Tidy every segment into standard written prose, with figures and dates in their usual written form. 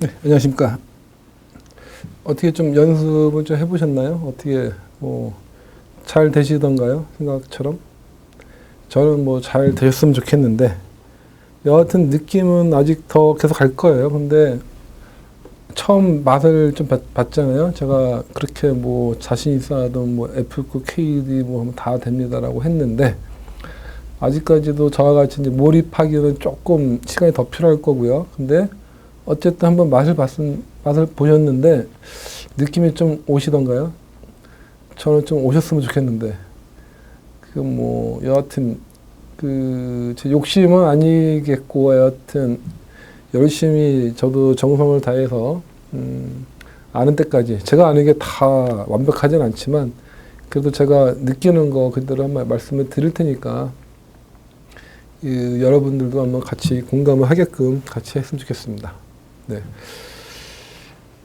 네, 안녕하십니까. 어떻게 좀 연습을 좀 해보셨나요? 어떻게 잘 되시던가요? 생각처럼? 저는 뭐 잘 되셨으면 좋겠는데 여하튼 느낌은 아직 더 계속 갈 거예요. 근데 처음 맛을 좀 봤잖아요. 제가 그렇게 뭐 자신 있어 하던 뭐 F9 KD 뭐 하면 다 됩니다라고 했는데 아직까지도 저와 같이 이제 몰입하기는 조금 시간이 더 필요할 거고요. 근데 어쨌든 한번 맛을 보셨는데 느낌이 좀 오시던가요? 저는 좀 오셨으면 좋겠는데 여하튼 제 욕심은 아니겠고 여하튼 열심히 저도 정성을 다해서 아는 때까지 제가 아는 게 다 완벽하진 않지만 그래도 제가 느끼는 거 그대로 한번 말씀을 드릴 테니까 여러분들도 한번 같이 공감을 하게끔 같이 했으면 좋겠습니다. 네.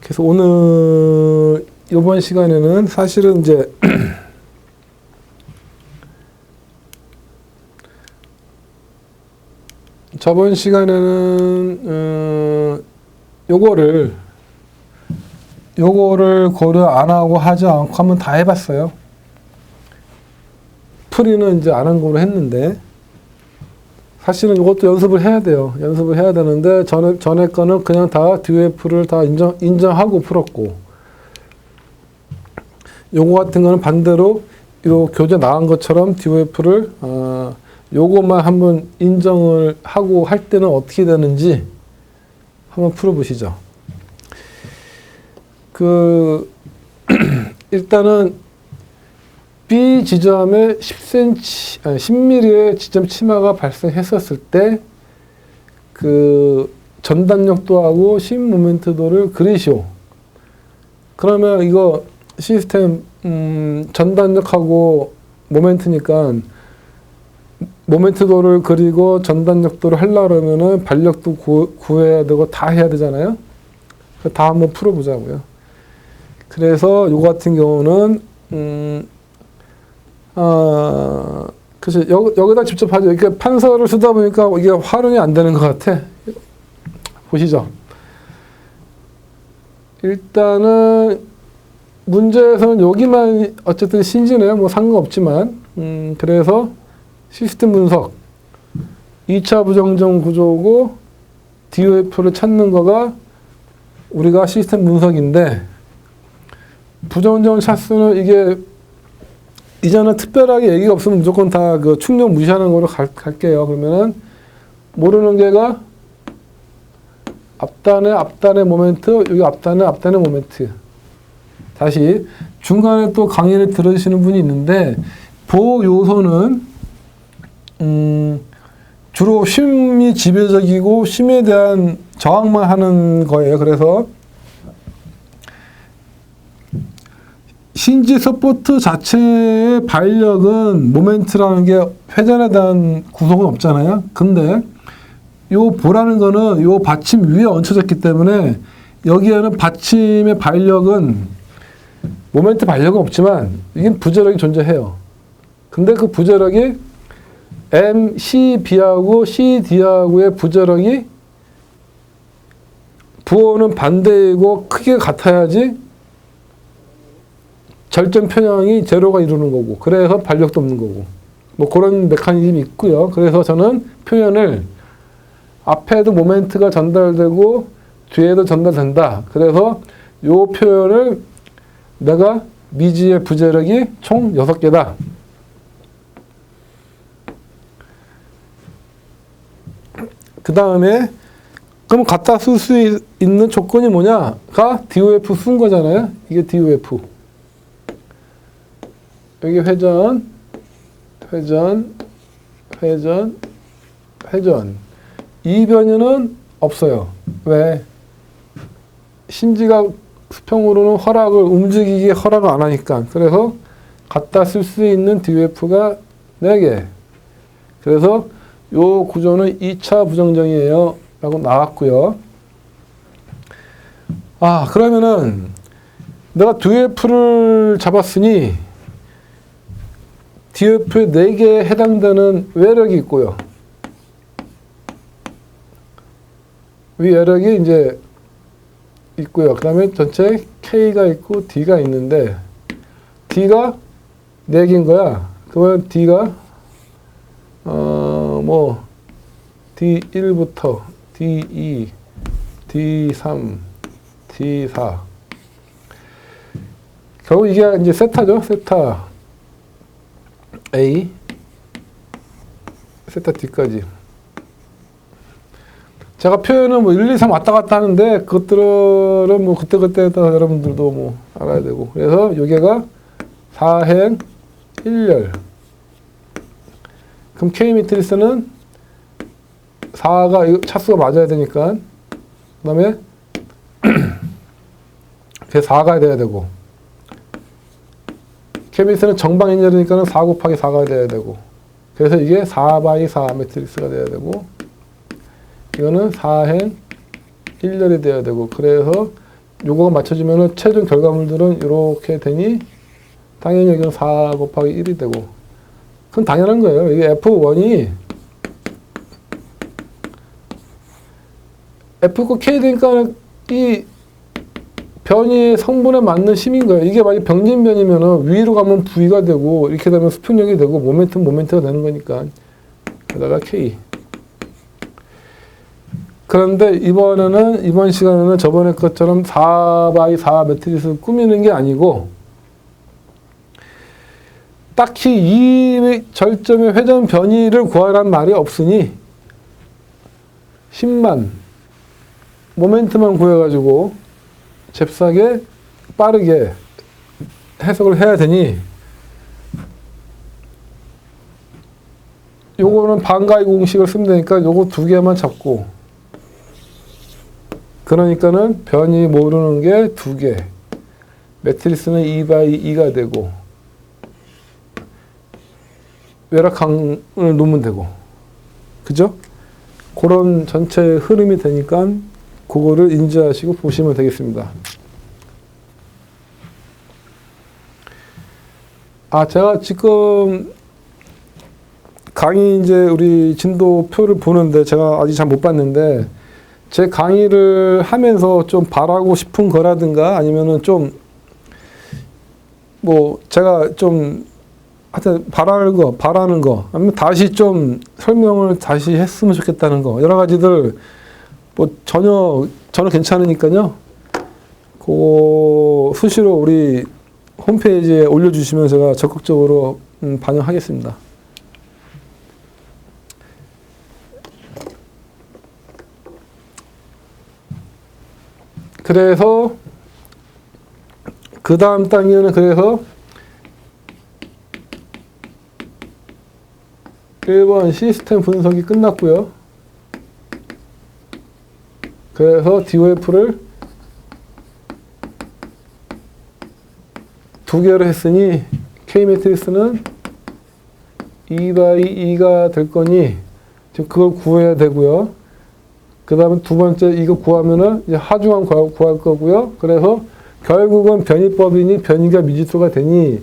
그래서 오늘 이번 시간에는 사실은 이제 저번 시간에는 요거를 고려 안 하고 하지 않고 한번 다 해봤어요. 풀이는 이제 안 한 거로 했는데 사실은 이것도 연습을 해야 돼요. 연습을 해야 되는데 전에 거는 그냥 다 DOF를 다 인정하고 풀었고 요거 같은 거는 반대로 요 교재 나온 것처럼 DOF를 요것만 한번 인정을 하고 할 때는 어떻게 되는지 한번 풀어보시죠. 일단은 B 지점에 10mm의 지점 치마가 발생했었을 때 전단력도하고 심 모멘트도를 그리시오. 그러면 이거 시스템 전단력하고 모멘트니까 모멘트도를 그리고 전단력도를 하려고 그러면은 반력도 구해야 되고 다 해야 되잖아요. 다 한번 풀어보자고요. 그래서 요거 같은 경우는 그래서 여기다 직접 하죠. 이렇게 판서를 쓰다 보니까 이게 활용이 안 되는 것 같아. 보시죠. 일단은 문제에서는 여기만 어쨌든 신지네요. 뭐 상관없지만 그래서 시스템 분석 2차 부정전 구조고 DOF를 찾는 거가 우리가 시스템 분석인데 부정전 차수는 이게 이제는 특별하게 얘기가 없으면 무조건 다 충격 무시하는 거로 갈게요. 그러면은 모르는 게가 앞단의 모멘트, 여기 앞단의 모멘트. 다시 중간에 또 강의를 들으시는 분이 있는데 보호 요소는 주로 쉼이 지배적이고 쉼에 대한 저항만 하는 거예요. 그래서 힌지 서포트 자체의 발력은 모멘트라는 게 회전에 대한 구성은 없잖아요. 근데 요 보라는 거는 요 받침 위에 얹혀졌기 때문에 여기에는 받침의 발력은 모멘트 발력은 없지만 이게 부재력이 존재해요. 근데 그 부재력이 MCB하고 CD하고의 부재력이 부호는 반대이고 크게 같아야지 절전 편향이 제로가 이루는 거고 그래서 발력도 없는 거고 뭐 그런 메커니즘이 있고요. 그래서 저는 표현을 앞에도 모멘트가 전달되고 뒤에도 전달된다. 그래서 요 표현을 내가 미지의 부재력이 총 6개다. 그 다음에 그럼 갖다 쓸 수 있는 조건이 뭐냐가 DOF 쓴 거잖아요. 이게 DOF. 여기 회전. 이변유는 없어요. 왜? 신지가 수평으로는 움직이기 허락을 안 하니까. 그래서 갖다 쓸 수 있는 DOF가 4개. 그래서 요 구조는 2차 부정정이에요. 라고 나왔고요. 그러면은 내가 DOF를 잡았으니 DOF의 4개에 해당되는 외력이 있고요. 이 외력이 이제 있고요. 그 다음에 전체 K가 있고 D가 있는데 D가 4개인 거야. 그러면 D가 뭐 D1부터 D2, D3, D4 결국 이게 이제 세타죠. 세타 A, 세타 D까지. 제가 표현은 뭐 1, 2, 3 왔다 갔다 하는데 그것들은 뭐 그때그때 따라 여러분들도 뭐 알아야 되고. 그래서 여기가 4행 1열. 그럼 K 매트리스는 4가 차수가 맞아야 되니까 그 다음에 그게 4가 돼야 되고 K 매트리스는 정방 인열이니까 4 곱하기 4가 돼야 되고 그래서 이게 4x4 매트리스가 돼야 되고 이거는 4행 1열이 돼야 되고 그래서 요거가 맞춰지면 최종 결과물들은 이렇게 되니 당연히 여기는 4 곱하기 1이 되고 그건 당연한 거예요. 이게 F1이 F고 K 되니까 이 변이의 성분에 맞는 심인 거예요. 이게 만약 병진변이면 위로 가면 V가 되고 이렇게 되면 수평력이 되고 모멘트가 되는 거니까 게다가 K. 그런데 이번 시간에는 저번에 것처럼 4x4 매트리스를 꾸미는 게 아니고 딱히 이 절점의 회전 변이를 구하라는 말이 없으니 10만 모멘트만 구해가지고 잽싸게 빠르게 해석을 해야 되니 요거는 반가이 공식을 쓰면 되니까 요거 2개만 잡고 그러니까는 변이 모르는 게 2개 매트리스는 2x2가 되고 외곽항을 놓으면 되고 그죠? 그런 전체 흐름이 되니까 그거를 인지하시고 보시면 되겠습니다. 제가 지금 강의 이제 우리 진도표를 보는데 제가 아직 잘 못 봤는데 제 강의를 하면서 좀 바라고 싶은 거라든가 아니면은 좀 뭐 제가 좀 하여튼 바라는 거 아니면 다시 좀 설명을 다시 했으면 좋겠다는 거 여러 가지들 뭐 저는 괜찮으니까요. 그 수시로 우리 홈페이지에 올려주시면 제가 적극적으로 반영하겠습니다. 그래서 그 다음 단계는 그래서 1번 시스템 분석이 끝났고요. 그래서 DOF를 2개로 했으니 K 매트리스는 2x2가 될 거니 지금 그걸 구해야 되고요. 그 다음에 두 번째 이거 구하면은 이제 하중항 구할 거고요. 그래서 결국은 변이법이니 변이가 미지수가 되니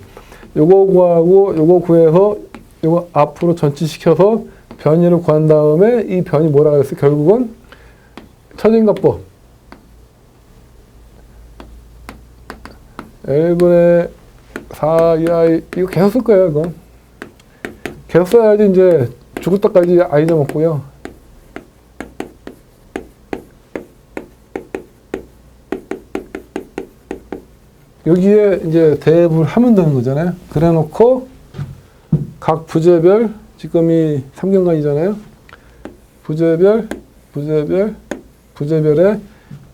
요거 구하고 요거 구해서 요거 앞으로 전치시켜서 변이를 구한 다음에 이 변이 뭐라 그랬어요? 결국은 처진가법 L분의 4EI 이거 계속 쓸 거예요. 이건 계속 써야지 이제 죽을 때까지 안 잊어먹고요. 여기에 이제 대입을 하면 되는 거잖아요. 그래 놓고 각 부재별 지금 이 3경관이잖아요. 부재별에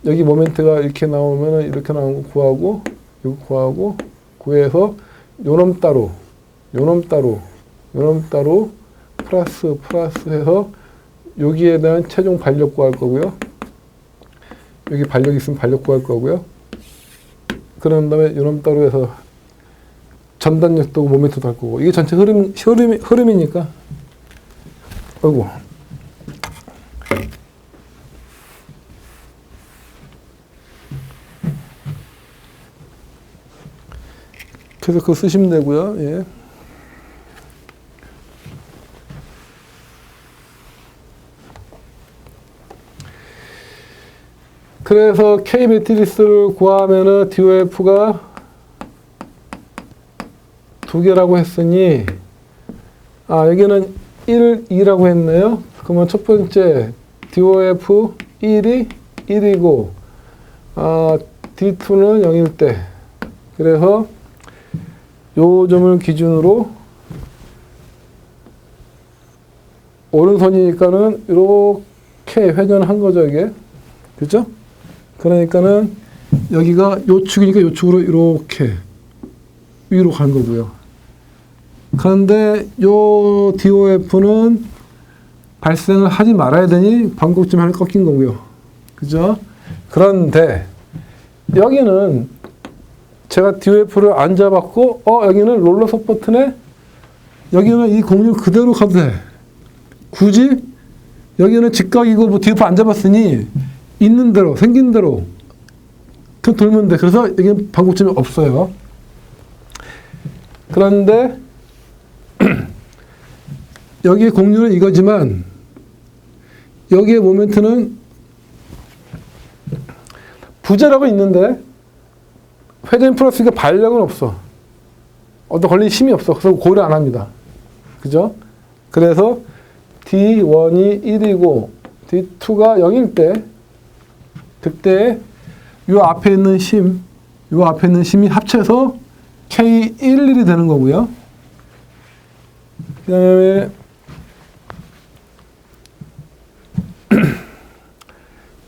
여기 모멘트가 이렇게 나오면은 이렇게 나오는 거 구하고 이거 구하고 구해서 요놈 따로 플러스 해서 여기에 대한 최종 반력 구할 거고요. 여기 반력 있으면 반력 구할 거고요. 그런 다음에 요놈 따로 해서 전단력도 모멘트도 할 거고 이게 전체 흐름이니까 아이고 그래서 그거 쓰시면 되고요. 예. 그래서 K 매트리스를 구하면은 DOF가 두 개라고 했으니, 여기는 1, 2라고 했네요. 그러면 첫 번째 DOF 1이 1이고, D2는 0일 때. 그래서 요 점을 기준으로 오른손이니까는 이렇게 회전한 거죠, 이게. 그죠? 그러니까는 여기가 요 축이니까 요 축으로 이렇게 위로 간 거고요. 그런데 요 DOF는 발생을 하지 말아야 되니 반곡점 하나 꺾인 거고요. 그죠? 그런데 여기는 제가 DOF를 안 잡았고, 여기는 롤러 서포트네? 여기는 이 공률 그대로 가도 돼. 굳이 여기는 직각이고 뭐 DOF 안 잡았으니 있는 대로, 생긴 대로 돌면 돼. 그래서 여기는 반곡점이 없어요. 그런데 여기의 공률은 이거지만 여기의 모멘트는 부재라고 있는데 회전 플러스가 발력은 없어. 어떤 걸린 힘이 없어. 그래서 고려 안 합니다. 그죠? 그래서 D1이 1이고 D2가 0일 때 그때 요 앞에 있는 힘이 합쳐서 K11이 되는 거고요. 그 다음에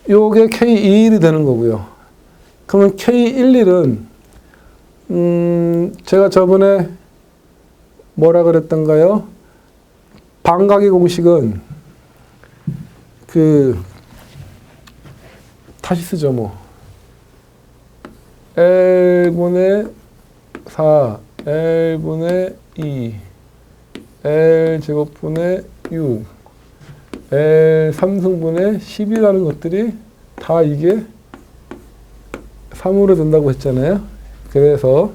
요게 K21이 되는 거고요. 그러면 K11은 제가 저번에 뭐라 그랬던가요? 반각의 공식은 다시 쓰죠, 뭐. L분의 4, L분의 2, L제곱분의 6, L 3승분의 10이라는 것들이 다 이게 3으로 된다고 했잖아요. 그래서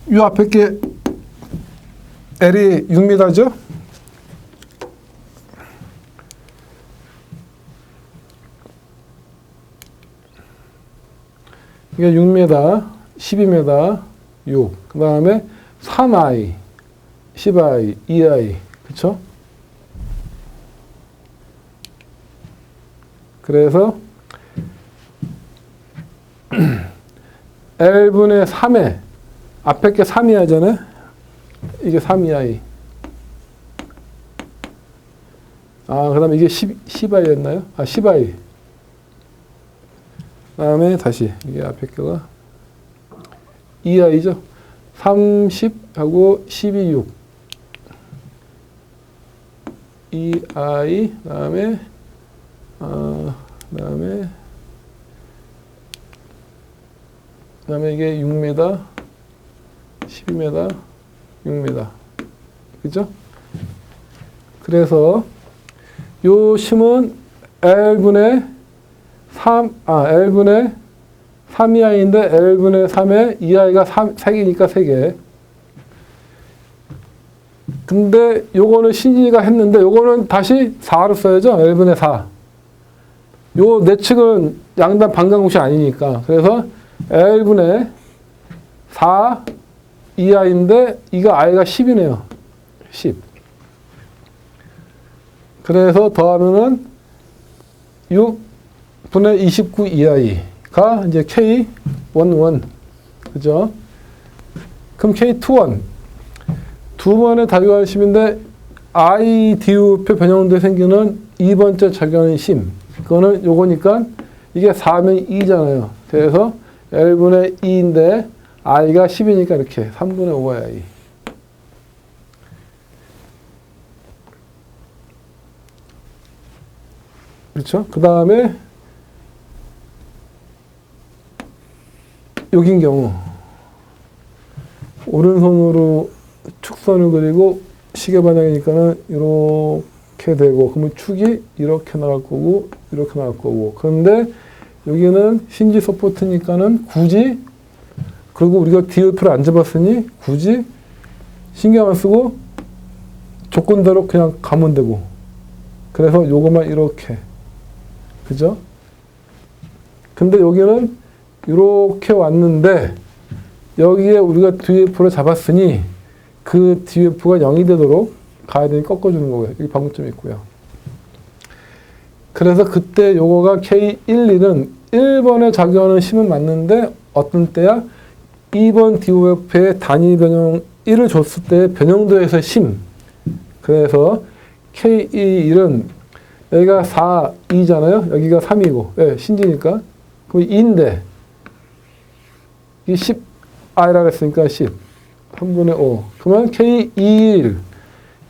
이 앞에 게 L이 6m죠? 이게 6m, 12m, 6. 그 다음에 3i, 10i, 2i. 그쵸? 그래서 L분의 3에 앞에 게 3이하잖아요. 이게 3이i. 그 다음에 이게 10i였나요? 10i. 그 다음에 다시 이게 앞에 거가 2i죠. 30하고 12, 6. 2i, 그 다음에 이게 6m, 12m, 6m. 그죠? 그래서 요 심은 L분의 3, L분의 3이하인데 L분의 3에 2i가 3개니까 3개. 근데 요거는 신진이가 했는데 요거는 다시 4로 써야죠. L분의 4. 요 내측은 양단 반감공식 아니니까. 그래서 L분의 4 2i인데 이가 i가 10이네요. 10. 그래서 더하면은 6분의 29 2i가 이제 K11. 그죠? 그럼 K21. 두 번의 답이관심인데 I, DU표 변형돼 생기는 2번째 작용하는 심. 그거는 요거니까 이게 4면 2잖아요. 그래서 L분의 2인데 i가 10이니까 이렇게 3분의 5의 i. 그렇죠? 그 다음에 여긴 경우 오른손으로 축선을 그리고 시계 방향이니까는 이렇게 되고, 그러면 축이 이렇게 나갈 거고 이렇게 나갈 거고. 그런데 여기는 힌지 서포트니까는 굳이, 그리고 우리가 DOF를 안 잡았으니 굳이 신경 안 쓰고 조건대로 그냥 가면 되고. 그래서 요거만 이렇게. 그죠? 근데 여기는 이렇게 왔는데 여기에 우리가 DF를 잡았으니 그 DF가 0이 되도록 가야 되니 꺾어주는 거고요. 여기 방점이 있고요. 그래서 그때 요거가 K12는 1번에 작용하는 심은 맞는데 어떤 때야? 2번 DOF의 단위 변형 1을 줬을 때 변형도에서 심. 그래서 K21은 여기가 4, 2잖아요. 여기가 3이고. 예, 신지니까. 그럼 2인데 이 10I라고 했으니까 10. 3분의 5. 그러면 K21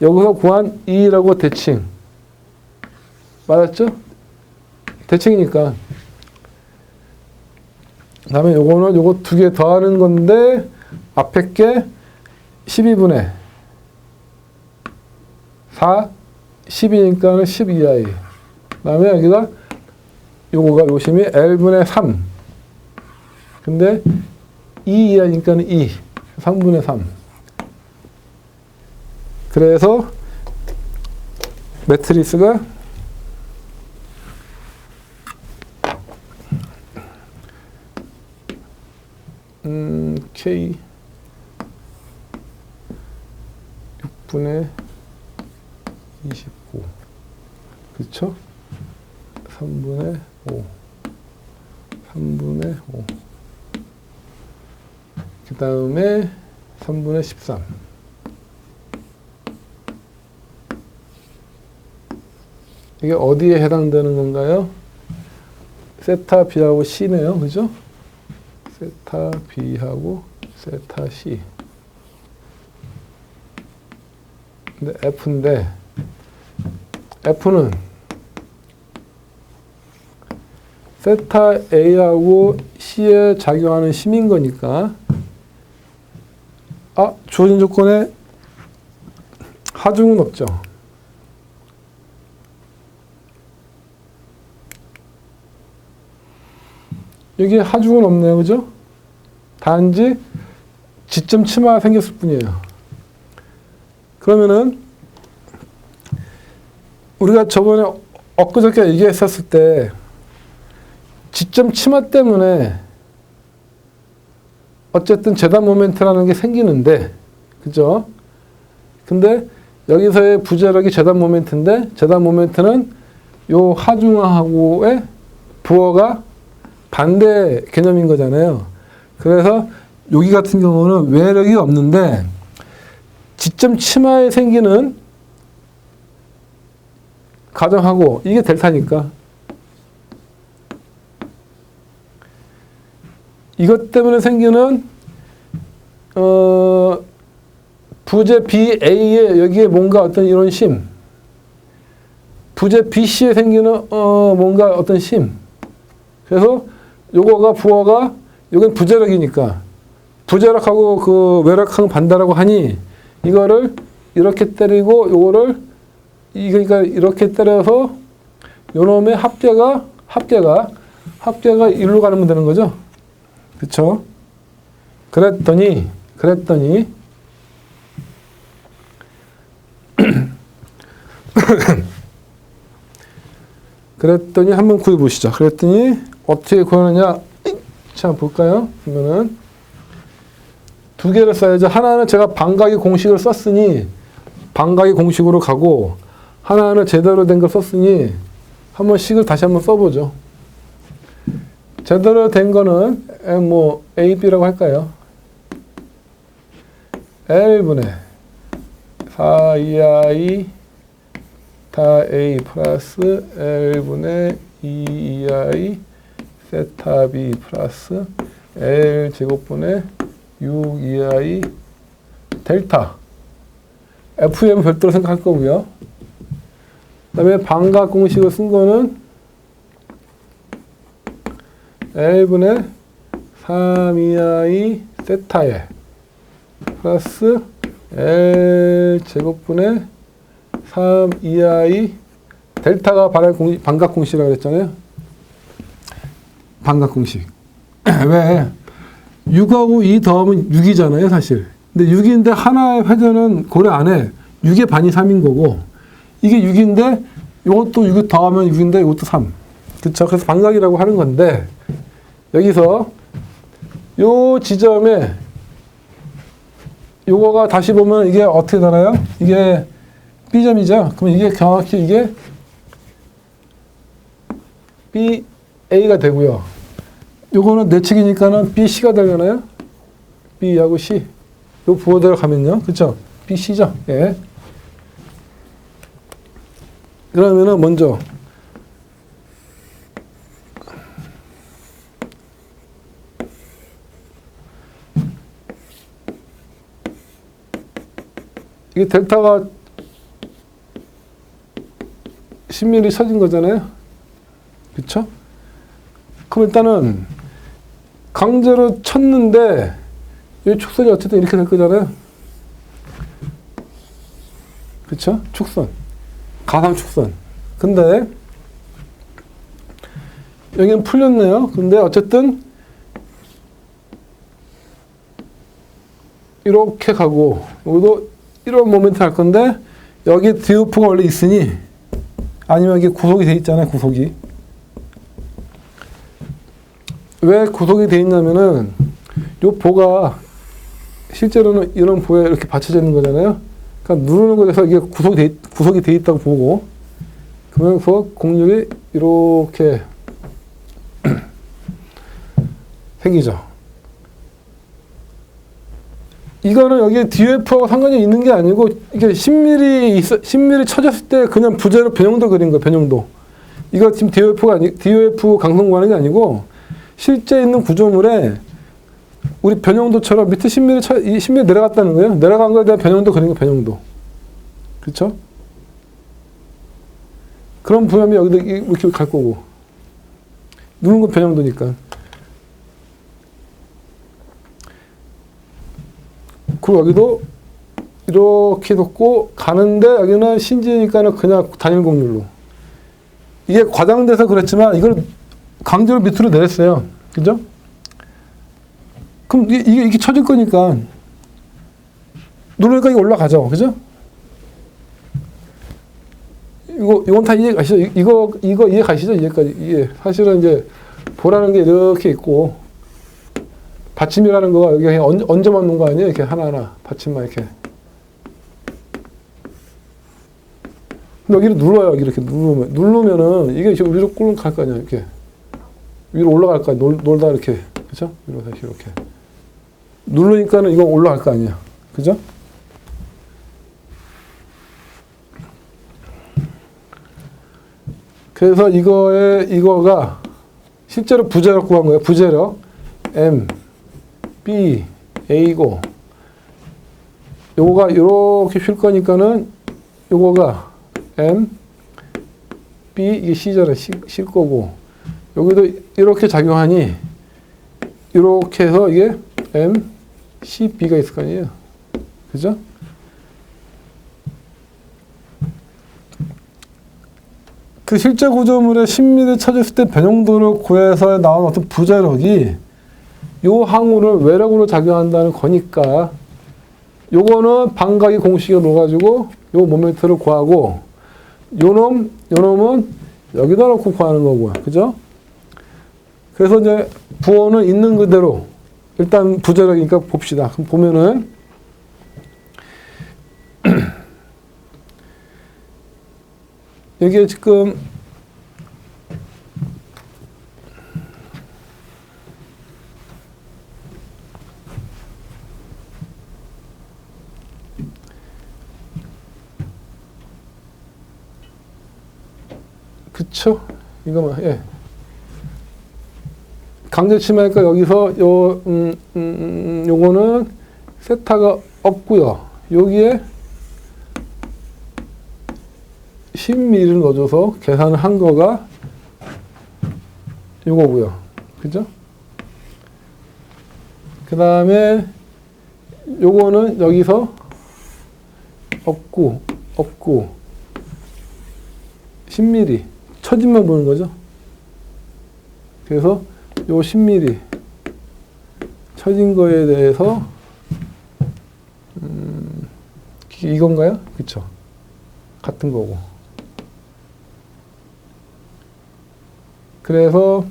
여기서 구한 2라고 대칭. 맞았죠? 대칭이니까. 그 다음에 요거는 요거 두 개 더하는 건데 앞에 게 12분의 4, 10이니까는 12i. 그 다음에 여기가 요거가 요심이 L분의 3. 근데 2i니까는 2. 3분의 3. 그래서 매트리스가 K 6분의 25 그쵸? 3분의 5 3분의 5 그 다음에 3분의 13 이게 어디에 해당되는 건가요? 세타 B하고 C네요. 그죠? 세타 B하고 세타 C. 근데 F인데 F는 세타 A하고 C에 작용하는 심인 거니까 주어진 조건에 하중은 없죠. 여기 하중은 없네요. 그죠? 단지 지점 치마가 생겼을 뿐이에요. 그러면은 우리가 저번에 엊그저께 얘기했었을 때 지점 치마 때문에 어쨌든 재단 모멘트라는 게 생기는데 그죠? 근데 여기서의 부재력이 재단 모멘트인데 재단 모멘트는 요 하중하고의 부어가 반대 개념인 거잖아요. 그래서 여기 같은 경우는 외력이 없는데 지점 치마에 생기는 가정하고 이게 델타니까 이것 때문에 생기는 부재 BA에 여기에 뭔가 어떤 이런 심 부재 BC에 생기는 뭔가 어떤 심 그래서 요거가 부어가 여긴 부재력이니까 부재력하고 그 외력하고 반대라고 하니 이거를 이렇게 때리고 요거를 그러니까 이렇게 때려서 요놈의 합계가 일로 가면 되는 거죠. 그쵸? 그랬더니 한번 구해 보시죠. 그랬더니 어떻게 구하느냐? 자, 볼까요? 그러면은 두 개를 써야죠. 하나는 제가 반각의 공식을 썼으니 반각의 공식으로 가고 하나는 제대로 된 걸 썼으니 한번 식을 다시 한번 써보죠. 제대로 된 거는 뭐 A, B라고 할까요? L분의 4EI 다 A 플러스 L분의 2EI 세타 B 플러스 L 제곱분의 6EI 델타 FM 별도로 생각할 거고요. 그 다음에 반각 공식을 쓴 거는 L분의 3EI 세타에 플러스 L 제곱분의 3EI 델타가 반각 공식이라고 그랬잖아요. 반각 공식. 왜? 6하고 2 더하면 6이잖아요, 사실. 근데 6인데 하나의 회전은 고려 안 해. 6의 반이 3인 거고, 이게 6인데 이것도 6을 더하면 6인데 이것도 3. 그쵸? 그래서 반각이라고 하는 건데, 여기서 요 지점에 요거가 다시 보면 이게 어떻게 되나요? 이게 B점이죠? 그럼 이게 정확히 이게 BA가 되고요. 요거는 내측이니까는 BC가 되려나요? B하고 C. 요 부호대로 가면요. 그쵸? BC죠? 예. 그러면은 먼저 이게 델타가 10mm 쳐진 거잖아요. 그쵸? 그럼 일단은 강제로 쳤는데 이 축선이 어쨌든 이렇게 될 거잖아요. 그쵸? 축선. 가상 축선. 근데 여기는 풀렸네요. 근데 어쨌든 이렇게 가고 여기도 이런 모멘트 할 건데 여기 드오프가 원래 있으니 아니면 이게 구속이 돼 있잖아요. 구속이. 왜 구속이 돼 있냐면은 요 보가 실제로는 이런 보에 이렇게 받쳐져 있는 거잖아요. 그러니까 누르는 거에서 이게 구속이 돼 있다고 보고 그러면서 공률이 이렇게 생기죠. 이거는 여기 DOF하고 상관이 있는 게 아니고 이게 10mm 쳐졌을 때 그냥 부재로 변형도 그린 거예요. 변형도. 이거 지금 DOF 강성구하는 게 아니고 실제 있는 구조물에 우리 변형도처럼 밑에 10mm 내려갔다는 거예요. 내려간 거에 대한 변형도 그린 거 변형도. 그렇죠? 그런 부염이 여기도 이렇게 갈 거고. 누른 건 변형도니까. 그리고 여기도 이렇게 뒀고 가는데 여기는 신지니까는 그냥 단일 곡률로. 이게 과장돼서 그렇지만 이걸 강제로 밑으로 내렸어요. 그죠? 그럼 이게 쳐질 거니까 누르니까 이게 올라가죠. 그죠? 이건 다 이해 가시죠? 이거 이해 가시죠? 이해까지. 이게 사실은 이제 보라는 게 이렇게 있고 받침이라는 거가 여기 얹어만 놓은 거 아니에요? 이렇게 하나하나 받침만 이렇게. 여기를 눌러요. 이렇게 누르면은 이게 위로 꿀렁 갈 거 아니야? 이렇게 위로 올라갈 거 아니야? 놀다 이렇게. 그죠? 위로 다시 이렇게. 누르니까는 이거 올라갈 거 아니야. 그죠? 그래서 이거가 실제로 부재력 구한 거예요. 부재력. M, B, A고. 요거가 이렇게 쉴 거니까는 요거가 M, B, 이게 C잖아요. 쉴 거고. 여기도 이렇게 작용하니 이렇게 해서 이게 M, C, B가 있을 거 아니에요. 그죠? 그 실제 구조물에 10mm 쳐졌을 때 변형도를 구해서 나온 어떤 부재력이 요 항우를 외력으로 작용한다는 거니까 요거는 반각이 공식에 넣어가지고 요 모멘트를 구하고 요놈은 여기다 놓고 구하는 거고요. 그죠? 그래서 이제 부호는 있는 그대로 일단 부재력이니까 봅시다. 그럼 보면은 여기에 지금 그쵸? 이거만, 예. 강제 침해니까 여기서 요거는 세타가 없고요. 여기에 10mm를 넣어줘서 계산을 한 거가 요거고요. 그죠? 그 다음에 요거는 여기서 없고 10mm 처짐만 보는 거죠. 그래서 요 10mm 처진 거에 대해서 이건가요? 그쵸? 같은 거고. 그래서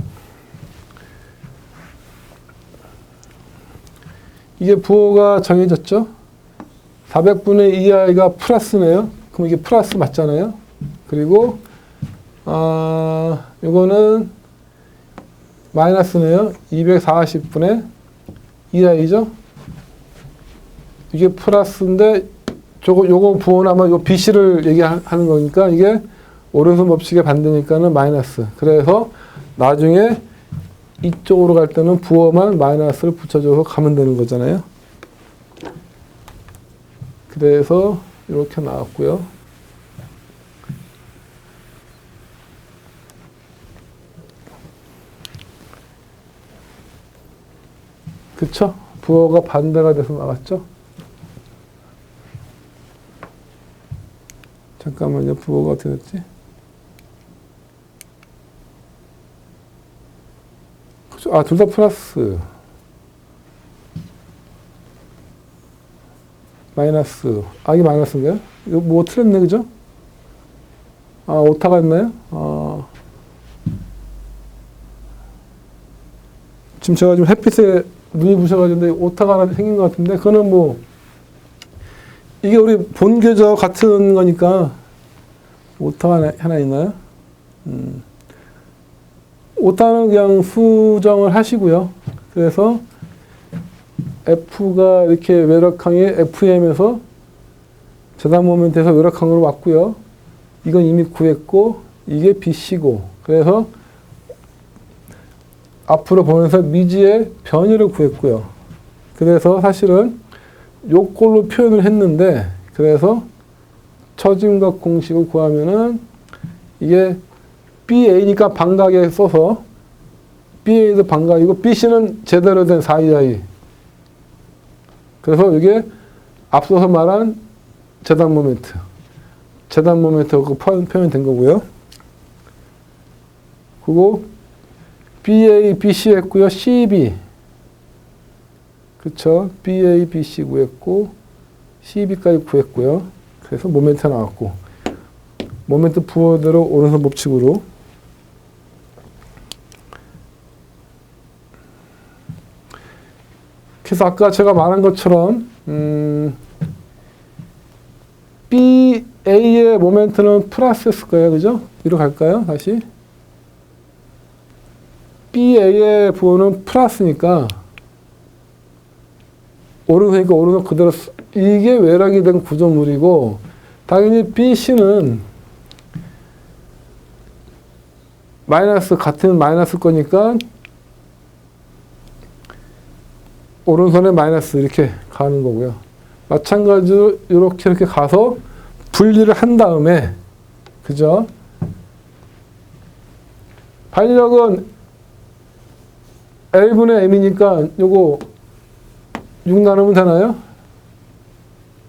이게 부호가 정해졌죠? 400분의 2i가 플러스네요. 그럼 이게 플러스 맞잖아요. 그리고 요거는 마이너스네요. 240분의 2i죠. 이게 플러스인데 요거 부호는 아마 요 BC를 얘기하는 거니까 이게 오른손 법칙의 반대니까는 마이너스. 그래서 나중에 이쪽으로 갈 때는 부호만 마이너스를 붙여줘서 가면 되는 거잖아요. 그래서 이렇게 나왔고요. 그쵸? 부호가 반대가 돼서 나왔죠? 잠깐만요. 부호가 어떻게 됐지? 둘 다 플러스. 마이너스. 이게 마이너스인가요? 이거 뭐 틀렸네, 그죠? 오타가 있나요? 지금 제가 지금 햇빛에 눈이 부셔가지고 오타가 하나 생긴 것 같은데, 그거는 뭐, 이게 우리 본궤적 같은 거니까, 오타가 하나 있나요? 오타는 그냥 수정을 하시고요. 그래서 F가 이렇게 외곽항이 FM에서 재단 모멘트에서 외곽항으로 왔고요. 이건 이미 구했고 이게 BC고 그래서 앞으로 보면서 미지의 변위를 구했고요. 그래서 사실은 요꼴로 표현을 했는데 그래서 처짐각 공식을 구하면은 이게 BA니까 반각에 써서 BA도 반각이고 BC는 제대로 된 4EI. 그래서 이게 앞서서 말한 재단 모멘트. 재단 모멘트하고 표현된 거고요. 그리고 BA, BC 했고요. CB. 그쵸? BA, BC 구했고 CB까지 구했고요. 그래서 모멘트 나왔고 모멘트 부호대로 오른손 법칙으로 그래서 아까 제가 말한 것처럼 BA의 모멘트는 플러스였을 거예요. 그죠? 위로 갈까요? 다시. BA의 부호는 플러스니까 오른손이니까 오른손 그대로 이게 외곽이 된 구조물이고 당연히 BC는 마이너스 같은 마이너스 거니까 오른손에 마이너스 이렇게 가는 거고요. 마찬가지로 이렇게 가서 분리를 한 다음에 그죠? 반력은 L분의 M이니까 요거 6 나누면 되나요?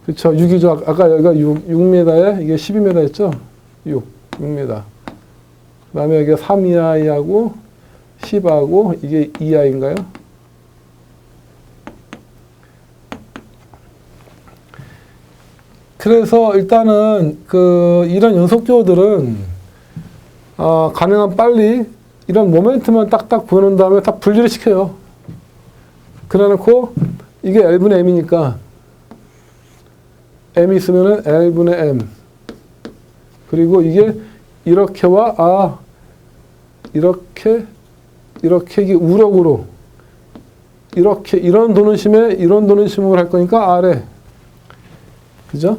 그쵸? 6이죠. 아까 여기가 6m에 이게 12m였죠? 6m. 그 다음에 여기가 3i하고 10하고 이게 2i인가요? 그래서 일단은 이런 연속조들은 가능한 빨리 이런 모멘트만 딱딱 구해놓은 다음에 다 분리를 시켜요. 그래놓고 이게 L분의 M이니까 M이 있으면은 L분의 M 그리고 이게 이렇게와 이렇게 이게 우력으로 이렇게 이런 도는심에 이런 도는심으로 할 거니까 아래 그죠?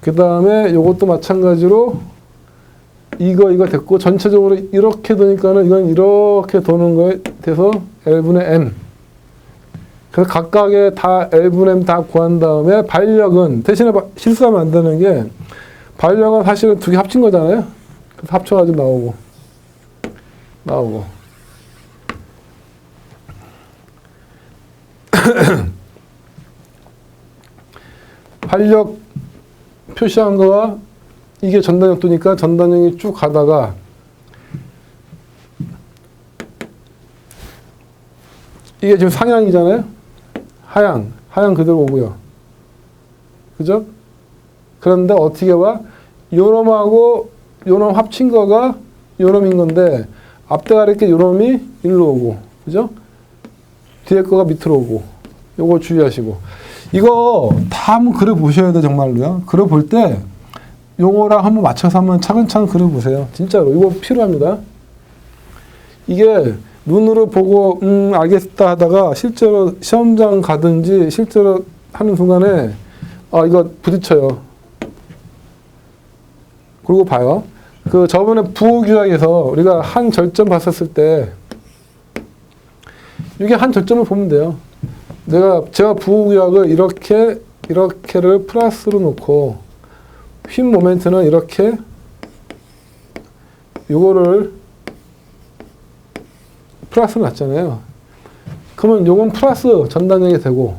그 다음에 요것도 마찬가지로 이거 됐고 전체적으로 이렇게 도니까는 이건 이렇게 도는 거에 대해서 L분의 M 그래서 각각의 다 L분의 M 다 구한 다음에 반력은 대신에 실수하면 안 되는 게 반력은 사실은 두 개 합친 거잖아요. 그래서 합쳐가지고 나오고 반력 표시한 거와 이게 전단역도니까 전단역이 쭉 가다가 이게 지금 상향이잖아요. 하향. 하향 그대로 오고요. 그죠? 그런데 어떻게 와? 요놈하고 요놈 합친 거가 요놈인 건데 앞대가 이렇게 요놈이 일로 오고, 그죠? 뒤에 거가 밑으로 오고. 요거 주의하시고. 이거 다 한번 그려보셔야 돼, 정말로요. 그려볼 때 요거랑 한번 맞춰서 한번 차근차근 그려보세요. 진짜로. 이거 필요합니다. 이게 눈으로 보고 알겠다 하다가 실제로 시험장 가든지 실제로 하는 순간에 이거 부딪혀요. 그리고 봐요. 그 저번에 부호규약에서 우리가 한 절점 봤었을 때 이게 한 절점을 보면 돼요. 제가 부호규약을 이렇게를 플러스로 놓고 휜 모멘트는 이렇게 요거를 플러스로 놨잖아요. 그러면 요건 플러스 전단력이 되고,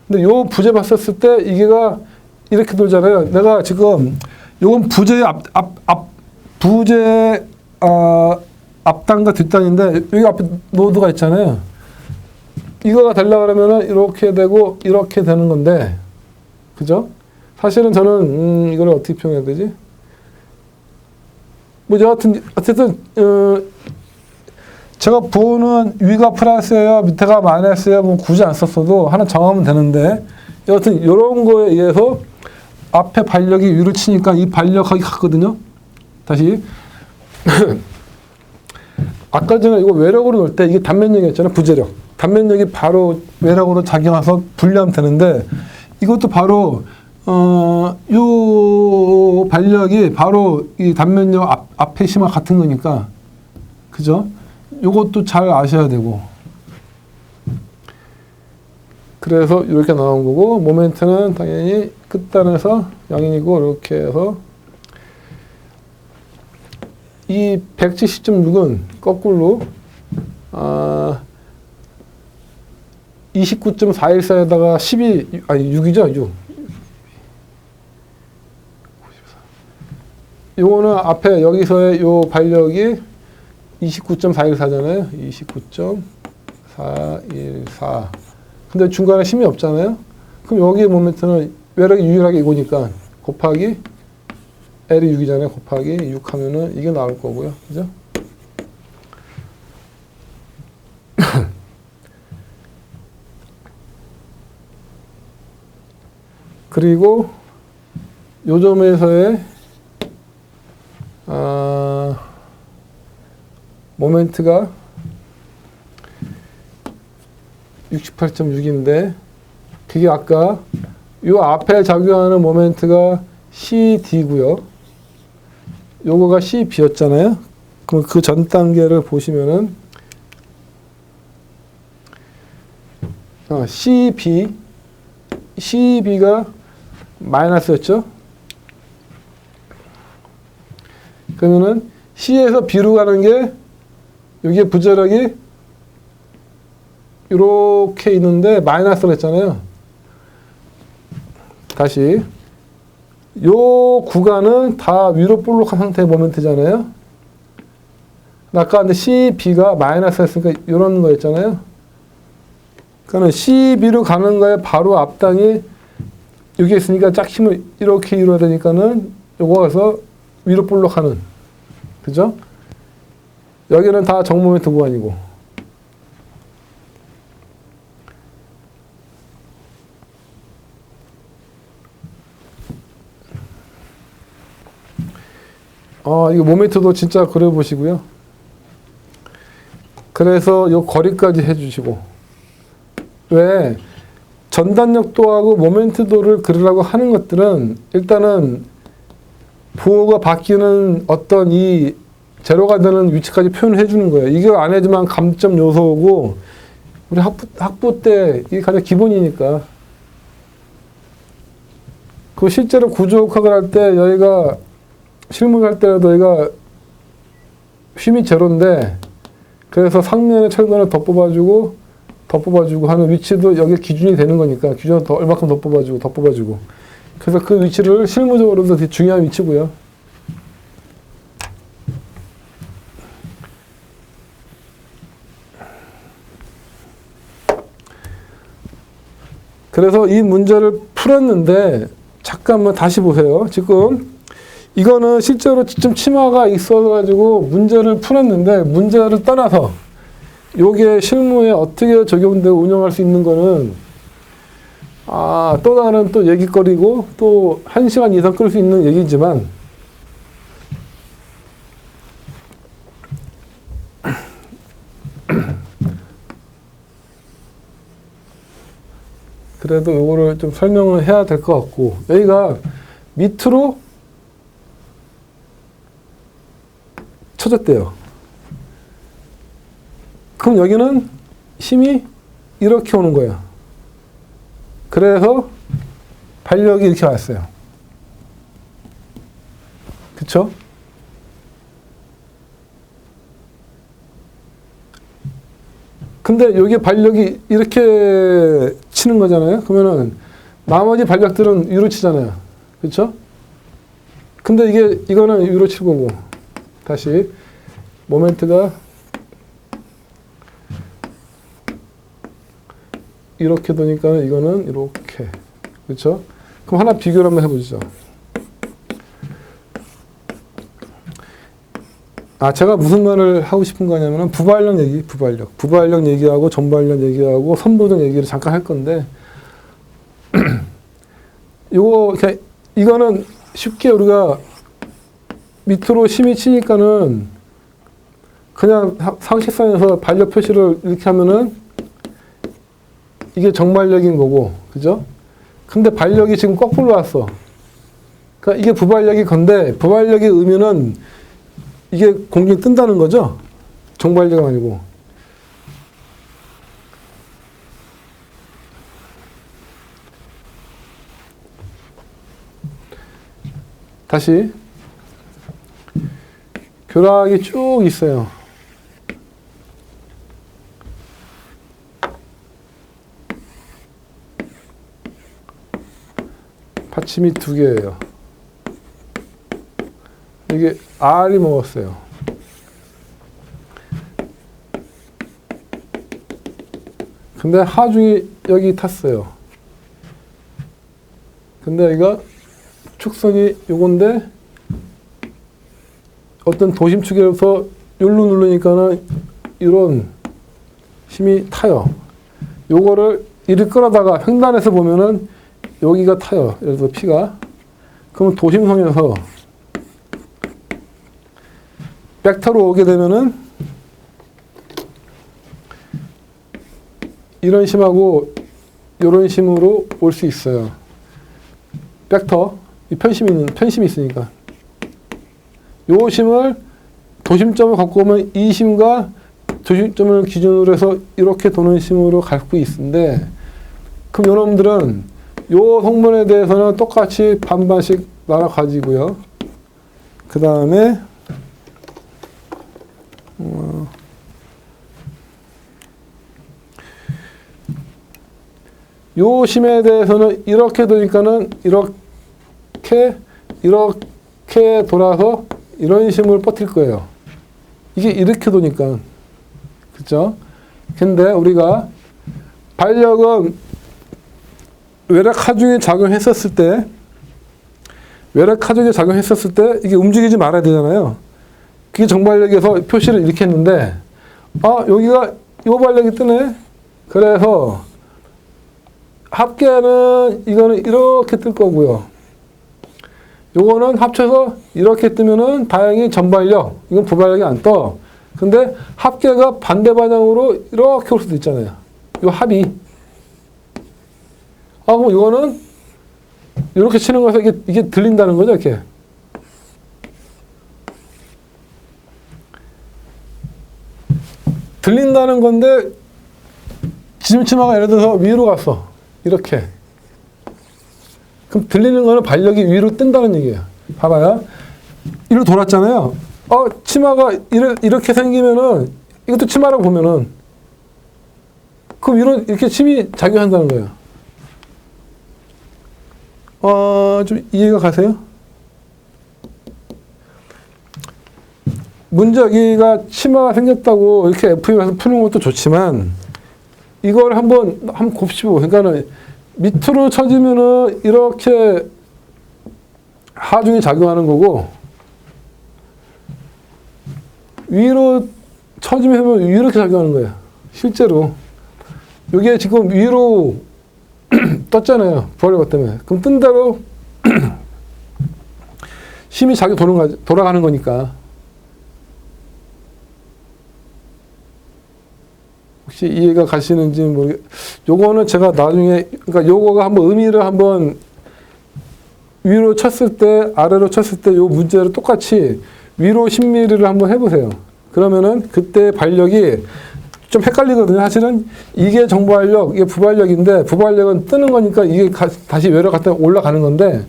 근데 요 부재 봤었을 때 이게가 이렇게 돌잖아요. 내가 지금 요건 부재의 부재 앞단과 뒷단인데 여기 앞에 노드가 있잖아요. 이거가 되려고 그러면은 이렇게 되고 이렇게 되는 건데, 그죠? 사실은 저는 이걸 어떻게 표현해야 되지? 뭐 어쨌든 제가 부호는 위가 플러스예요, 밑에가 마이너스예요, 뭐 굳이 안 썼어도 하나 정하면 되는데, 여하튼 이런 거에 의해서 앞에 반력이 위로 치니까 이 반력하기 같거든요. 다시 아까 전에 이거 외력으로 놓을 때 이게 단면력이었잖아요. 부재력. 단면력이 바로 외력으로 작용해서 분리하면 되는데, 이것도 바로 요 반력이 바로 이 단면력 앞에 심화 같은 거니까, 그죠? 요것도 잘 아셔야 되고. 그래서 이렇게 나온 거고, 모멘트는 당연히 끝단에서 0이고 이렇게 해서 이 170.6은 거꾸로 29.414에다가 6이죠, 6. 요거는 앞에 여기서의 요 반력이 29.414잖아요. 29.414. 근데 중간에 힘이 없잖아요. 그럼 여기에 모멘트는 외력이 유일하게 이거니까 곱하기 L이 6이잖아요. 곱하기 6 하면은 이게 나올 거고요. 그죠? 그리고 요 점에서의 모멘트가 68.6인데 그게 아까 요 앞에 작용하는 모멘트가 CD고요. 요거가 CB였잖아요. 그럼 그 전 단계를 보시면은 CB가 마이너스였죠. 그러면은 C에서 B로 가는 게 여기에 부재력이 이렇게 있는데 마이너스를 했잖아요. 다시 요 구간은 다 위로 볼록한 상태의 모멘트잖아요. 아까 근데 CB가 마이너스 했으니까 이런 거였잖아요. 그러니까 CB로 가는 거에 바로 앞단이 여기 있으니까 짝 힘을 이렇게 이루어야 되니까는 요거에서 위로 볼록하는, 그죠? 여기는 다 정모멘트 구간이고. 이거 모멘트도 진짜 그려보시고요. 그래서 요 거리까지 해주시고. 왜? 전단력도하고 모멘트도를 그리라고 하는 것들은 일단은 부호가 바뀌는 어떤 이 제로가 되는 위치까지 표현을 해주는 거예요. 이거 안 해주면 감점 요소고, 우리 학부 때 이게 가장 기본이니까. 그 실제로 구조역학을 할 때 여기가 실무할 때라도 여기가 힘이 제로인데, 그래서 상면에 철근을 더 뽑아주고 하는 위치도 여기 기준이 되는 거니까 기준을 더 얼마큼 더 뽑아주고 그래서 그 위치를 실무적으로도 되게 중요한 위치고요. 그래서 이 문제를 풀었는데 잠깐만 다시 보세요. 지금 이거는 실제로 지금 치마가 있어가지고 문제를 풀었는데 문제를 떠나서 요게 실무에 어떻게 적용되고 운영할 수 있는 거는 또 다른 또 얘기거리고 또 1시간 이상 끌 수 있는 얘기지만 그래도 요거를 좀 설명을 해야 될 것 같고 여기가 밑으로 쳐졌대요. 그럼 여기는 힘이 이렇게 오는 거예요. 그래서 발력이 이렇게 왔어요. 그쵸? 근데 여기 발력이 이렇게 치는 거잖아요. 그러면은 나머지 발력들은 위로 치잖아요. 그쵸? 근데 이거는 위로 칠 거고. 다시 모멘트가 이렇게 도니까 이거는 이렇게. 그렇죠? 그럼 하나 비교를 한번 해보죠. 제가 무슨 말을 하고 싶은 거냐면은 부발력 얘기, 부발력 얘기하고 전발력 얘기하고 선보정 얘기를 잠깐 할 건데 이거는 쉽게 우리가 밑으로 힘이 치니까는 그냥 상식선에서 발력 표시를 이렇게 하면은 이게 정발력인 거고, 그죠? 근데 발력이 지금 거꾸로 왔어. 그러니까 이게 부발력이 건데, 부발력의 의미는 이게 공중에 뜬다는 거죠? 정발력이 아니고. 다시. 교락이 쭉 있어요. 받침이 2개예요. 이게 R이 먹었어요. 근데 하중이 여기 탔어요. 근데 여기가 축선이 요건데 어떤 도심축에서 요로 누르니까는 이런 힘이 타요. 요거를 이를 끌어다가 횡단해서 보면은 여기가 타요. 예를 들어서 피가. 그러면 도심선에서 백터로 오게 되면은 이런 심하고 이런 심으로 올 수 있어요. 백터, 이 편심이 있으니까. 요 심을 도심점을 갖고 오면 이 심과 도심점을 기준으로 해서 이렇게 도는 심으로 갖고 있는데, 그럼 여러분들은 요 성분에 대해서는 똑같이 반반씩 나눠가지고요. 그 다음에 요 심에 대해서는 이렇게 되니까는 이렇게 돌아서 이런 심을 뻗을 거예요. 이게 이렇게 도니까. 그죠? 근데 우리가 발력은 외곽 하중이 작용했었을 때 이게 움직이지 말아야 되잖아요. 그게 정발력에서 표시를 이렇게 했는데 여기가 요 발력이 뜨네. 그래서 합계는 이거는 이렇게 뜰 거고요. 요거는 합쳐서 이렇게 뜨면은 다행히 전발력, 이건 부발력이 안 떠. 근데 합계가 반대 방향으로 이렇게 올 수도 있잖아요. 요 합이. 그럼 이거는 이렇게 치는 거에서 이게 들린다는 거죠, 이렇게. 들린다는 건데 지름치마가 예를 들어서 위로 갔어. 이렇게. 그럼 들리는 거는 발력이 위로 뜬다는 얘기예요. 봐봐요. 이리로 돌았잖아요. 치마가 이렇게 생기면은 이것도 치마라고 보면은 그럼 이렇게 침이 작용한다는 거예요. 좀 이해가 가세요? 문제 여기가 치마가 생겼다고 이렇게 FE에서 푸는 것도 좋지만 이걸 한번 곱씹어. 그러니까는 밑으로 쳐지면은 이렇게 하중이 작용하는 거고, 위로 쳐지면 이렇게 작용하는 거예요. 실제로. 이게 지금 위로 떴잖아요. 부하력 때문에. 그럼 뜬 대로 힘이 돌아가는 거니까. 혹시 이해가 가시는지 모르겠, 요거는 제가 나중에, 그러니까 요거가 한번 의미를 한번 위로 쳤을 때, 아래로 쳤을 때 요 문제를 똑같이 위로 10mm를 한번 해보세요. 그러면은 그때 발력이 좀 헷갈리거든요. 사실은 이게 정발력, 이게 부발력인데, 부발력은 뜨는 거니까 이게 다시 외로 갔다 올라가는 건데,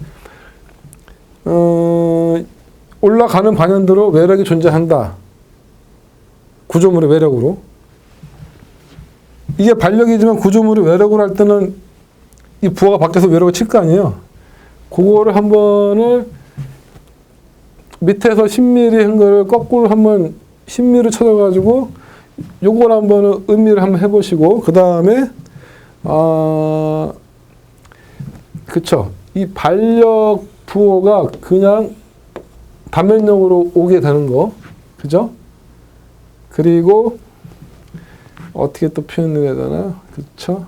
올라가는 방향대로 외력이 존재한다. 구조물의 외력으로. 이게 발력이지만 구조물이 외력으로 할 때는 이 부하가 밖에서 외력을 칠 거 아니에요. 그거를 한 번을 밑에서 10mm 한 거를 거꾸로 한번 10mm 쳐져가지고 요걸 한번 의미를 한번 해보시고, 그 다음에 그쵸, 이 발력 부호가 그냥 단면력으로 오게 되는 거, 그죠? 그리고 어떻게 또 표현을 해야 되나, 그쵸?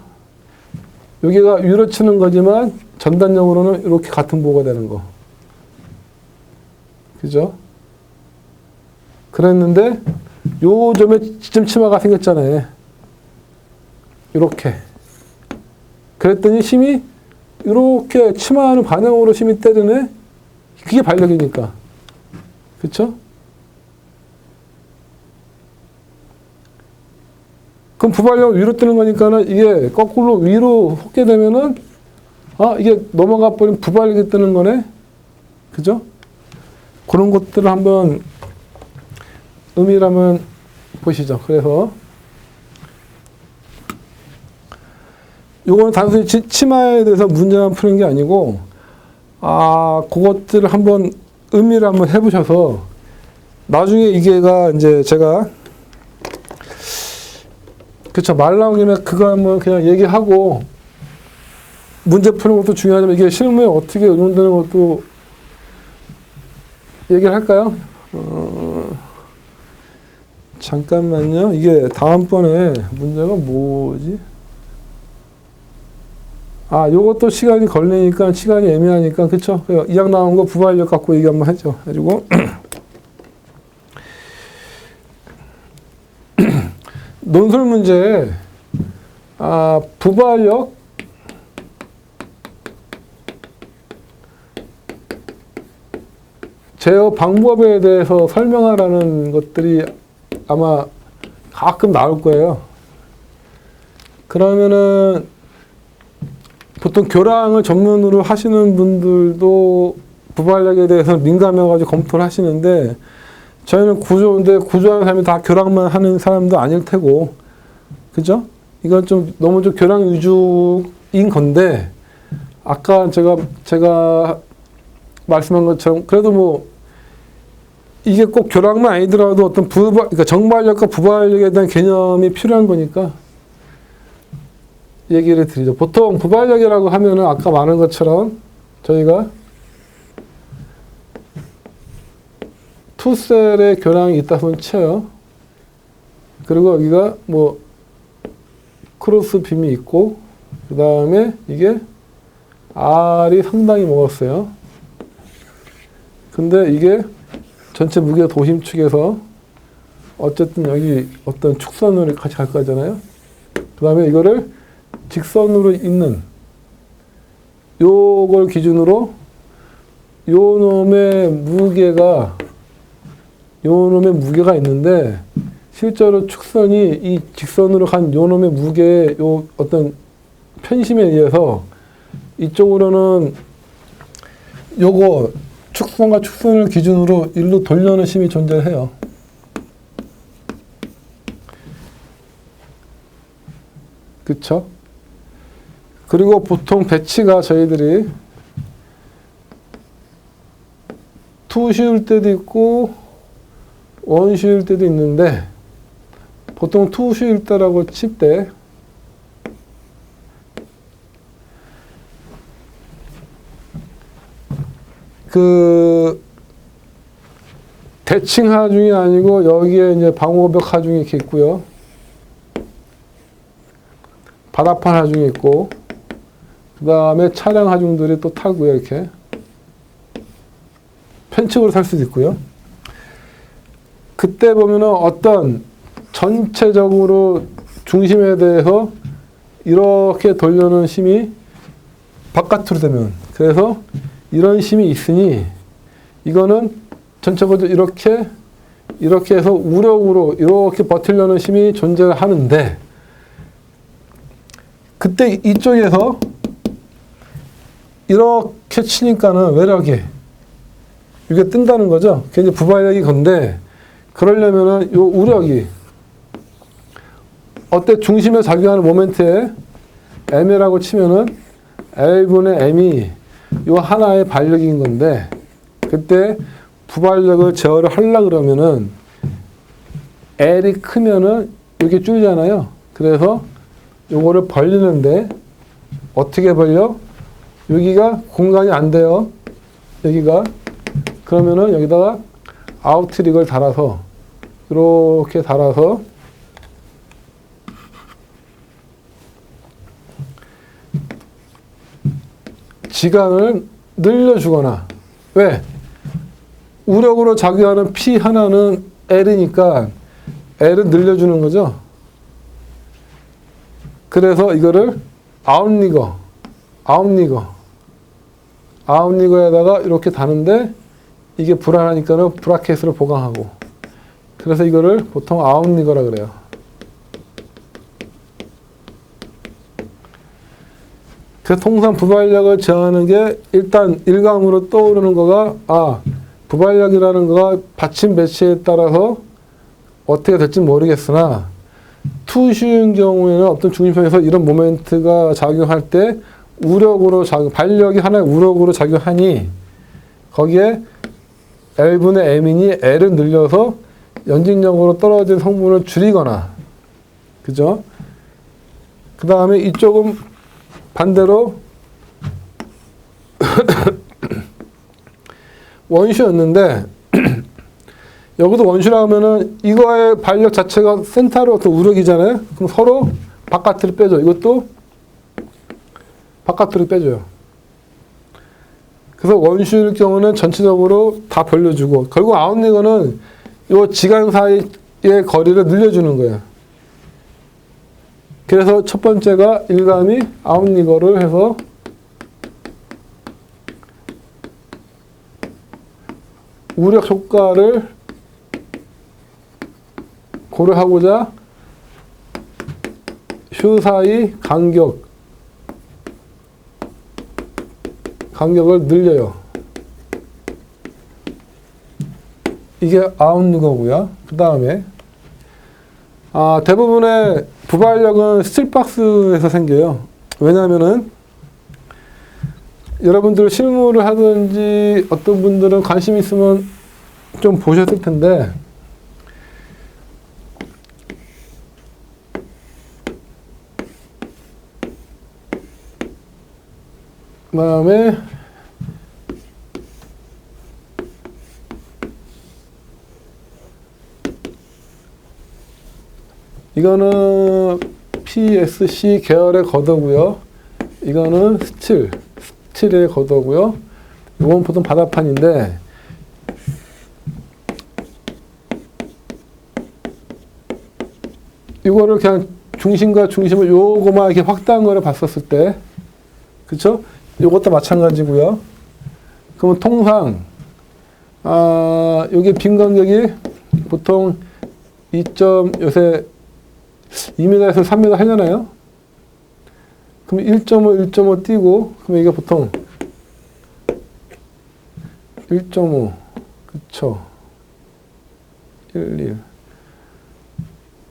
여기가 위로 치는 거지만 전단력으로는 이렇게 같은 부호가 되는 거, 그죠? 그랬는데 요 점에 지점 치마가 생겼잖아요. 이렇게. 그랬더니 힘이 이렇게 치마하는 방향으로 힘이 때리네. 그게 발력이니까. 그쵸? 그럼 부발력 위로 뜨는 거니까는 이게 거꾸로 위로 솟게 되면은, 이게 넘어가 버린 부발력이 뜨는 거네. 그죠? 그런 것들을 한번 의미를 한번 보시죠. 그래서 요거는 단순히 치마에 대해서 문제만 푸는 게 아니고, 그것들을 한번 의미를 한번 해보셔서 나중에 이게가 이제 제가, 그쵸, 말 나온 김에 그거 한번 그냥 얘기하고, 문제 푸는 것도 중요하지만 이게 실무에 어떻게 응용되는 것도 얘기를 할까요? 잠깐만요. 이게 다음번에 문제가 뭐지? 요것도 시간이 걸리니까, 시간이 애매하니까, 그쵸? 2학 나온 거 부발력 갖고 얘기 한번 하죠. 그리고 논술 문제, 부발력, 제어 방법에 대해서 설명하라는 것들이 아마 가끔 나올 거예요. 그러면은 보통 교량을 전문으로 하시는 분들도 부발력에 대해서 민감해가지고 검토를 하시는데, 저희는 구조하는 사람이 다 교량만 하는 사람도 아닐 테고, 그죠? 이건 너무 교량 위주인 건데, 아까 제가 말씀한 것처럼, 그래도 이게 꼭 교량만 아니더라도 어떤 그러니까 정발력과 부발력에 대한 개념이 필요한 거니까 얘기를 드리죠. 보통 부발력이라고 하면은 아까 말한 것처럼 저희가 투셀의 교량이 있다 손 쳐요. 그리고 여기가 크로스 빔이 있고, 그 다음에 이게 R이 상당히 먹었어요. 근데 이게 전체 무게 도심축에서 어쨌든 여기 어떤 축선으로 같이 갈 거잖아요. 그 다음에 이거를 직선으로 있는 요걸 기준으로 요 놈의 무게가 있는데, 실제로 축선이 이 직선으로 간 요 놈의 무게의 요 어떤 편심에 의해서 이쪽으로는 요거 축선과 축선을 기준으로 일로 돌려는 힘이 존재해요. 그쵸? 그리고 보통 배치가 저희들이 투 씌울 때도 있고 원 씌울 때도 있는데, 보통 투 씌울 때라고 칠 때 그 대칭 하중이 아니고 여기에 이제 방호벽 하중이 이렇게 있고요. 바닥판 하중이 있고, 그 다음에 차량 하중들이 또 타고요. 이렇게 편측으로 살 수도 있고요. 그때 보면은 어떤 전체적으로 중심에 대해서 이렇게 돌려놓은 심이 바깥으로 되면, 그래서 이런 심이 있으니 이거는 전체적으로 이렇게 해서 우력으로 이렇게 버틸려는 심이 존재하는데, 그때 이쪽에서 이렇게 치니까는 외력이 이게 뜬다는 거죠. 그게 이제 부발력이 건데, 그러려면은 요 우력이 어때 중심에 작용하는 모멘트에 m이라고 치면은 L분의 m이 요 하나의 발력인 건데, 그때 부발력을 제어를 하려고 그러면은 L이 크면은 이렇게 줄잖아요. 그래서 요거를 벌리는데 어떻게 벌려? 여기가 공간이 안 돼요. 여기가. 그러면은 여기다가 아웃트릭을 달아서 이렇게 달아서 지간을 늘려주거나, 왜? 우력으로 작용하는 P 하나는 L이니까 L은 늘려주는 거죠. 그래서 이거를 아웃리거에다가 이렇게 다는데, 이게 불안하니까는 브라켓으로 보강하고, 그래서 이거를 보통 아웃리거라 그래요. 그래서 통상 부발력을 제어하는 게 일단 일감으로 떠오르는 거가, 부발력이라는 거가 받침 배치에 따라서 어떻게 될지 모르겠으나, 투슈인 경우에는 어떤 중심선에서 이런 모멘트가 작용할 때 우력으로 발력이 하나의 우력으로 작용하니, 거기에 L분의 M이니 L을 늘려서 연직력으로 떨어진 성분을 줄이거나, 그죠? 그 다음에 이쪽은 반대로 원슈였는데, 여기도 원슈라 하면은 이거의 발력 자체가 센터로 어떤 우력이잖아요. 그럼 서로 바깥으로 빼줘. 이것도 바깥으로 빼줘요. 그래서 원슈일 경우는 전체적으로 다 벌려주고, 결국 아웃리거는 이 지간 사이의 거리를 늘려주는 거예요. 그래서 첫 번째가 일감이 아웃리거를 해서 우력 효과를 고려하고자 휴 사이 간격을 늘려요. 이게 아웃리거고요. 그 다음에 대부분의 부발력은 스틸박스에서 생겨요. 왜냐하면은 여러분들 실무를 하든지 어떤 분들은 관심 있으면 좀 보셨을 텐데, 그 다음에 이거는 PSC 계열의 걷어고요. 이거는 스틸의 걷어고요. 이건 보통 바닥판인데, 이거를 그냥 중심과 중심을 요거만 이렇게 확대한 거를 봤었을 때, 그쵸? 요것도 마찬가지고요. 그러면 통상 여기 빈 간격이 보통 2. 요새 2m에서 3m 하잖아요. 그럼 1.5, 1.5 띄고, 그러면 이게 보통 1.5, 그쵸? 1.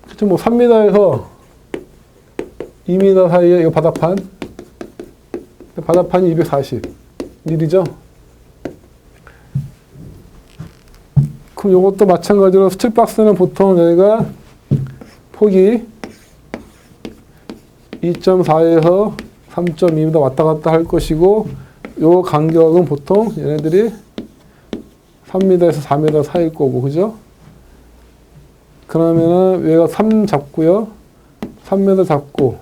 그쵸? 뭐 3m에서 2m 사이에 이거 바닥판이 240mm죠? 그럼 이것도 마찬가지로 스틸박스는 보통 여기가 폭이 2.4에서 3.2m 왔다 갔다 할 것이고, 요 간격은 보통 얘네들이 3m에서 4m 사이일 거고, 그죠? 그러면은 얘가 3 잡고요. 3m 잡고.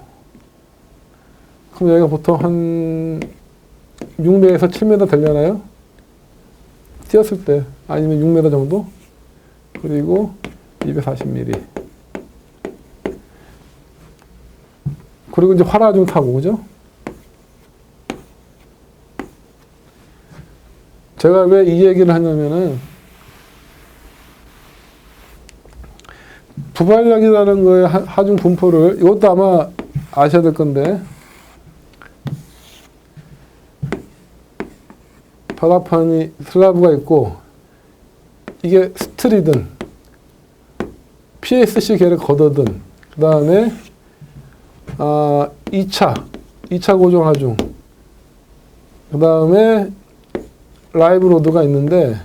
그럼 여기가 보통 한 6m에서 7m 되려나요? 뛰었을 때. 아니면 6m 정도? 그리고 240mm. 그리고 이제 활화중 타고, 그죠? 제가 왜 이 얘기를 하냐면은, 부발력이라는 거의 하중 분포를, 이것도 아마 아셔야 될 건데, 바닥판이 슬라브가 있고, 이게 스트리든, PSC 계를 걷어든, 그 다음에, 2차 고정 하중, 그 다음에, 라이브 로드가 있는데,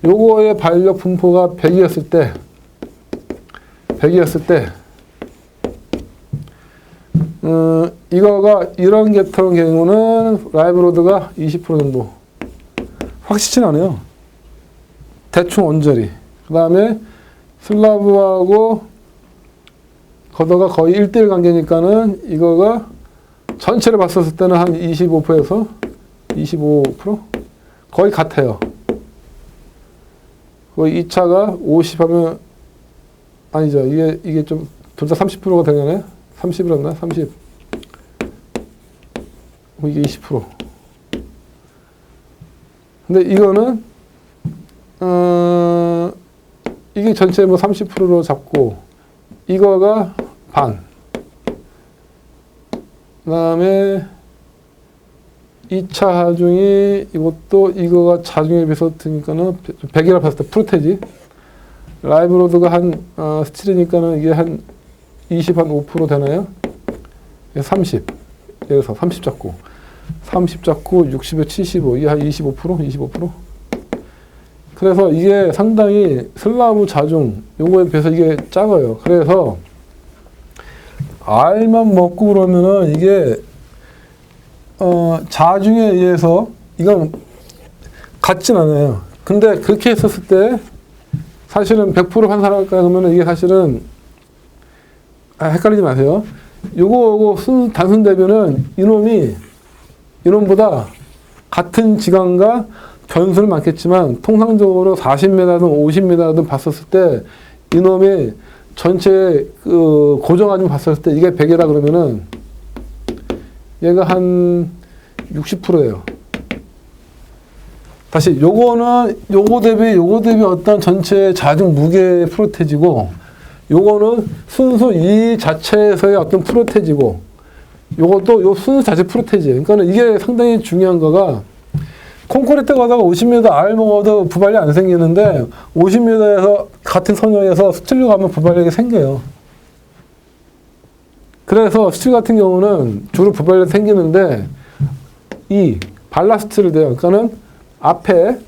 요거의 발력 분포가 100이었을 때, 이거가 이런 계통의 경우는 라이브 로드가 20% 정도. 확실치는 않아요. 대충 언저리. 그 다음에 슬라브하고 걷어가 거의 1대1 관계니까는 이거가 전체를 봤었을 때는 한 25%에서 25% 거의 같아요. 거의 2차가 50 하면 아니죠. 이게 좀 둘 다 30%가 되려나요? 30이었나? 30. 이게 20%. 근데 이거는 이게 전체 뭐 30%로 잡고 이거가 반. 그다음에 2차 하중이 이것도 이거가 자중에 비해서 드니까는 100이라 봤을 때 프로테지. 라이브 로드가 한 스틸이니까는 이게 한 20, 한 5% 되나요? 30. 예를 들어서 30 잡고 60에 75. 이게 한 25%? 25%? 그래서 이게 상당히 슬라브 자중 요거에 비해서 이게 작아요. 그래서 알만 먹고 그러면은 이게 자중에 의해서 이건 같진 않아요. 근데 그렇게 했었을 때 사실은 100% 환산할까 그러면 이게 사실은 헷갈리지 마세요. 요거 단순 대비는 이놈보다 같은 지간과 변수는 많겠지만 통상적으로 40m든 50m든 봤었을 때 이놈이 전체 고정하중 봤었을 때 이게 100이라 그러면은 얘가 한 60%예요. 다시 요거 대비 어떤 전체 자중 무게 프로테지고 요거는 순수 이 자체에서의 어떤 프로테지고 요것도 요 순수 자체 프로테지예요. 그러니까 이게 상당히 중요한 거가 콘크리트 가다가 50m R 먹어도 부발력 안 생기는데 50m에서 같은 선형에서 스틸로 가면 부발력이 생겨요. 그래서 스틸 같은 경우는 주로 부발력이 생기는데 이 발라스트를 돼요. 그러니까는 앞에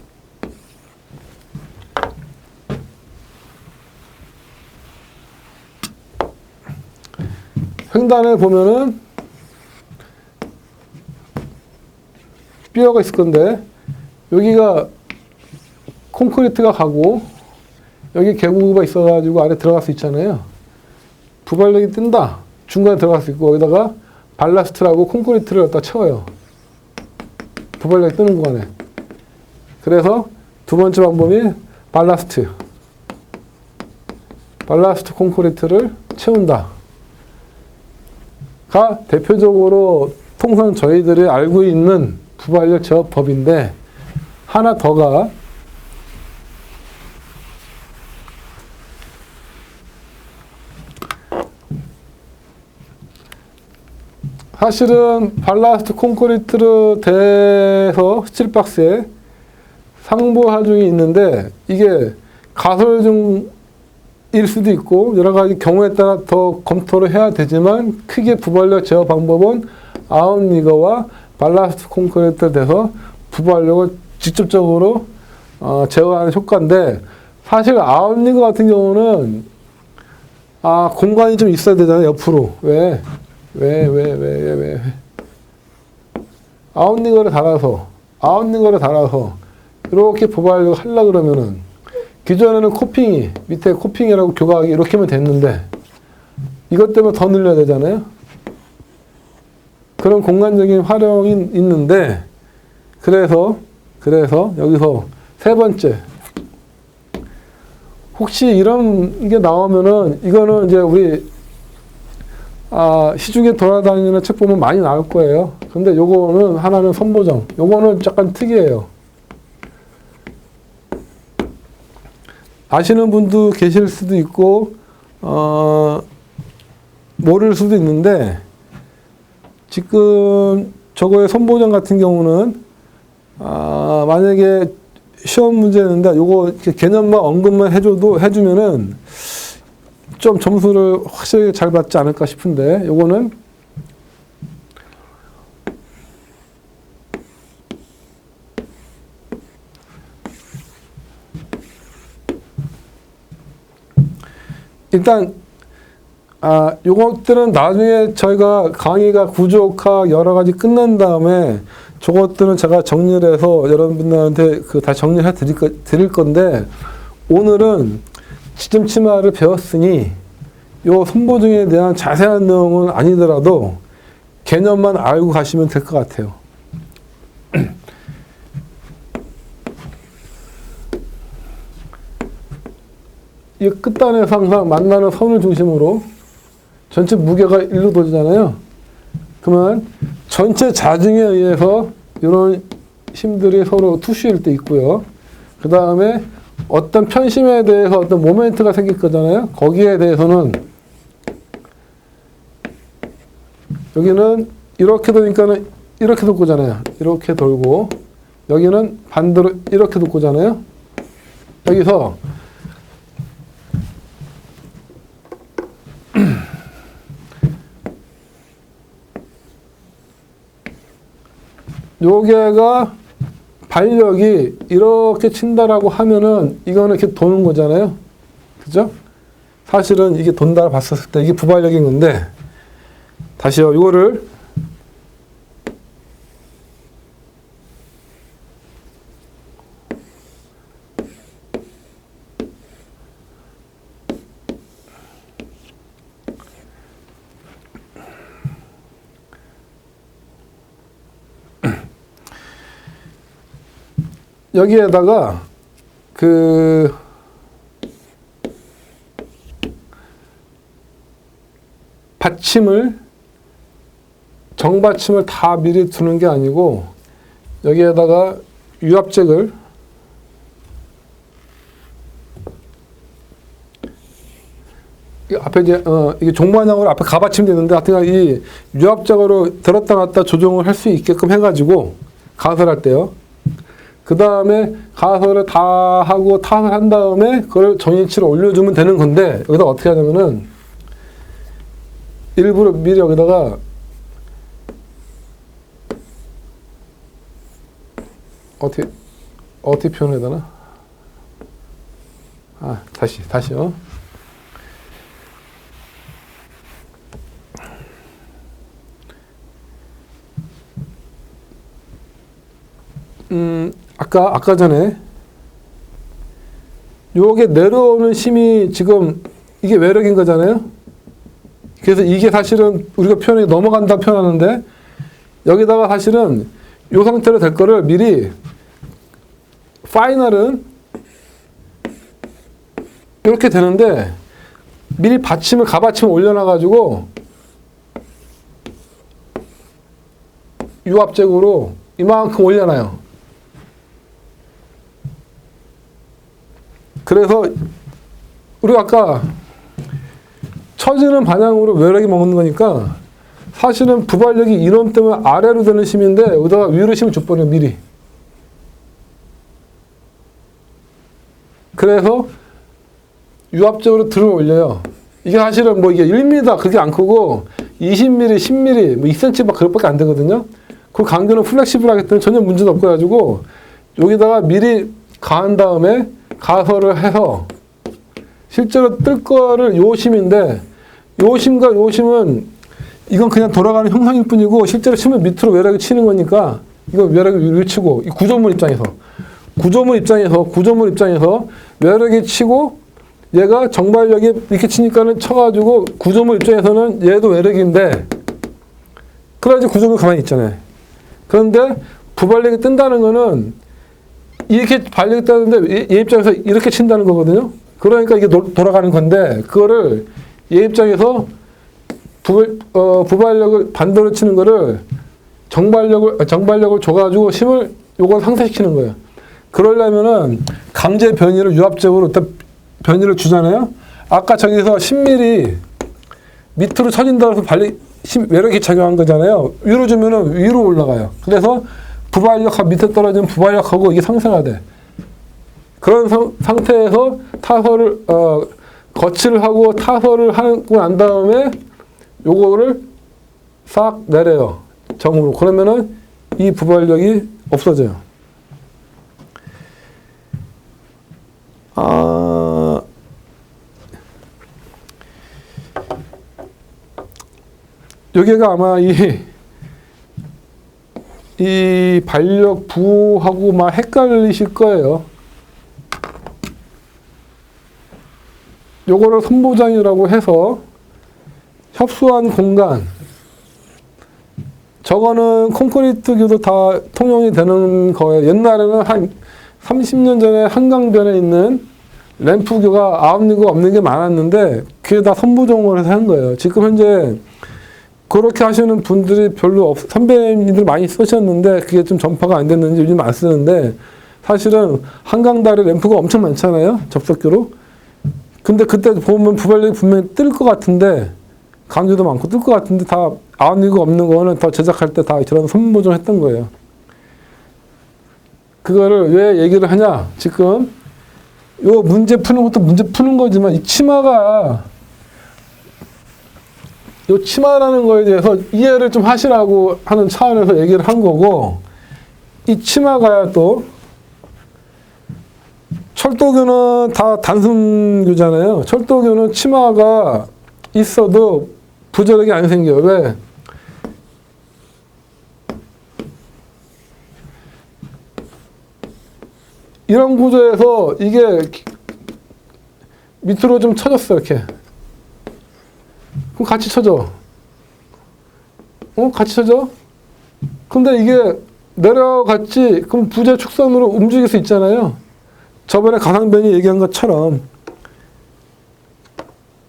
횡단에 보면은 뼈가 있을 건데 여기가 콘크리트가 가고 여기 개구가 있어가지고 안에 들어갈 수 있잖아요. 부발력이 뜬다. 중간에 들어갈 수 있고 여기다가 발라스트라고 콘크리트를 갖다 채워요. 부발력이 뜨는 구간에. 그래서 두 번째 방법이 발라스트 콘크리트를 채운다. 가 대표적으로 통상 저희들이 알고 있는 부발력 제어법인데 하나 더가 사실은 발라스트 콘크리트로 돼서 스틸박스에 상부 하중이 있는데 이게 가설중일 수도 있고 여러 가지 경우에 따라 더 검토를 해야 되지만 크게 부발력 제어 방법은 아웃리거와 발라스트 콘크리트에 돼서 부발력을 직접적으로 제어하는 효과인데 사실 아웃리거 같은 경우는 공간이 좀 있어야 되잖아요. 옆으로. 왜? 아웃리거를 달아서 아웃링거를 달아서 이렇게 보발력을 하려고 그러면은 기존에는 코핑이 밑에 코핑이라고 교각이 이렇게 하면 됐는데 이것 때문에 더 늘려야 되잖아요. 그런 공간적인 활용이 있는데 그래서 여기서 세 번째 혹시 이런 게 나오면은 이거는 이제 우리 시중에 돌아다니는 책 보면 많이 나올 거예요. 근데 요거는 하나는 선보정. 요거는 약간 특이해요. 아시는 분도 계실 수도 있고 모를 수도 있는데 지금 저거의 선보정 같은 경우는 만약에 시험 문제였는데 요거 이렇게 개념만 언급만 해주면은 좀 점수를 확실히 잘 받지 않을까 싶은데 요거는 일단 요것들은 나중에 저희가 강의가 구조화 여러 가지 끝난 다음에 저것들은 제가 정리를 해서 여러분들한테 다시 정리해 드릴 건데 오늘은 지점 치마를 배웠으니 요 선보증에 대한 자세한 내용은 아니더라도 개념만 알고 가시면 될 것 같아요. 이 끝단에서 항상 만나는 선을 중심으로 전체 무게가 일로 돌잖아요. 그러면 전체 자중에 의해서 이런 힘들이 서로 투시일 때 있고요. 그 다음에 어떤 편심에 대해서 어떤 모멘트가 생길 거잖아요. 거기에 대해서는 여기는 이렇게 도니까는 이렇게 돌 거잖아요. 이렇게 돌고 여기는 반대로 이렇게 돌 거잖아요. 여기서 요게가 발력이 이렇게 친다라고 하면은 이거는 이렇게 도는 거잖아요. 그죠? 사실은 이게 돈다 봤었을 때 이게 부발력인 건데 다시요. 이거를 여기에다가 받침을 정받침을 다 미리 두는 게 아니고 여기에다가 유압잭을 앞에 이제 이게 종반형으로 앞에 가받침 되는데 하여튼 이 유압잭으로 들었다 놨다 조정을 할 수 있게끔 해가지고 가설할 때요. 그 다음에 가설을 다 하고 탓을 한 다음에 그걸 전위치로 올려주면 되는 건데 여기다 어떻게 하냐면은 일부러 미리 여기다가 어떻게 표현해야 되나? 다시요. 아까 전에 요게 내려오는 힘이 지금 이게 외력인 거잖아요. 그래서 이게 사실은 우리가 표현이 넘어간다 표현하는데 여기다가 사실은 요 상태로 될 거를 미리 파이널은 이렇게 되는데 미리 가받침을 올려놔가지고 유압잭으로 이만큼 올려놔요. 그래서 우리가 아까 처지는 방향으로 외력이 먹는 거니까 사실은 부발력이 이놈 때문에 아래로 되는 힘인데 여기다가 위로 힘을 줘버려요. 미리. 그래서 유압적으로 들어 올려요. 이게 사실은 뭐 이게 1mm 그게 안 크고 20mm, 10mm, 뭐 2cm 막 그것밖에 안 되거든요. 그 강도는 플렉시블하기 때문에 전혀 문제도 없고 가지고 여기다가 미리 가한 다음에 가설을 해서 실제로 뜰 거를 요 심인데 요 심과 요 심은 이건 그냥 돌아가는 형상일 뿐이고 실제로 심을 밑으로 외력이 치는 거니까 이거 매력이 치고 이 구조물 입장에서 매력이 치고 얘가 정발력이 이렇게 치니까는 쳐가지고 구조물 입장에서는 얘도 매력인데 그래야지 구조물 가만히 있잖아요. 그런데 부발력이 뜬다는 거는 이렇게 발력이 뜨는데 얘 입장에서 이렇게 친다는 거거든요. 그러니까 이게 돌아가는 건데 그거를 얘 입장에서 부발력을 반대로 치는 거를 정발력을 줘가지고 힘을 요걸 상쇄시키는 거예요. 그러려면은 강제 변이를 유압적으로 일단 변이를 주잖아요. 아까 저기서 10mm 밑으로 쳐진다고 해서 매력이 작용한 거잖아요. 위로 주면은 위로 올라가요. 그래서 부발력하고 밑에 떨어지면 부발력하고 이게 상쇄가 돼. 그런 상태에서 타설을 거치를 하고 타설을 하고 난 다음에 요거를 싹 내려요. 정으로. 그러면은 이 부발력이 없어져요. 여기가 아마 이 발력 부하고 막 헷갈리실 거예요. 요거를 선보장이라고 해서 협소한 공간. 저거는 콘크리트 규도 다 통용이 되는 거예요. 옛날에는 한 30년 전에 한강변에 있는 램프교가 아홉리가 없는 게 많았는데 그게 다 선보정을 해서 한 거예요. 지금 현재 그렇게 하시는 분들이 별로 선배님들 많이 쓰셨는데 그게 좀 전파가 안 됐는지 요즘 안 쓰는데 사실은 한강다리 램프가 엄청 많잖아요. 접속교로. 근데 그때 보면 부발력이 분명히 뜰 것 같은데 강조도 많고 뜰 것 같은데 다 아웃리그 없는 거는 더 제작할 때 다 저런 선보정을 했던 거예요. 그거를 왜 얘기를 하냐? 지금 요 문제 푸는 것도 문제 푸는 거지만 이 치마가 요 치마라는 거에 대해서 이해를 좀 하시라고 하는 차원에서 얘기를 한 거고 이 치마가 또 철도교는 다 단순교잖아요. 철도교는 치마가 있어도 부저력이 안 생겨요. 왜? 이런 구조에서 이게 밑으로 좀 쳐졌어, 이렇게. 그럼 같이 쳐져. 같이 쳐져? 근데 이게 내려갔지, 그럼 부재 축선으로 움직일 수 있잖아요. 저번에 가상변이 얘기한 것처럼.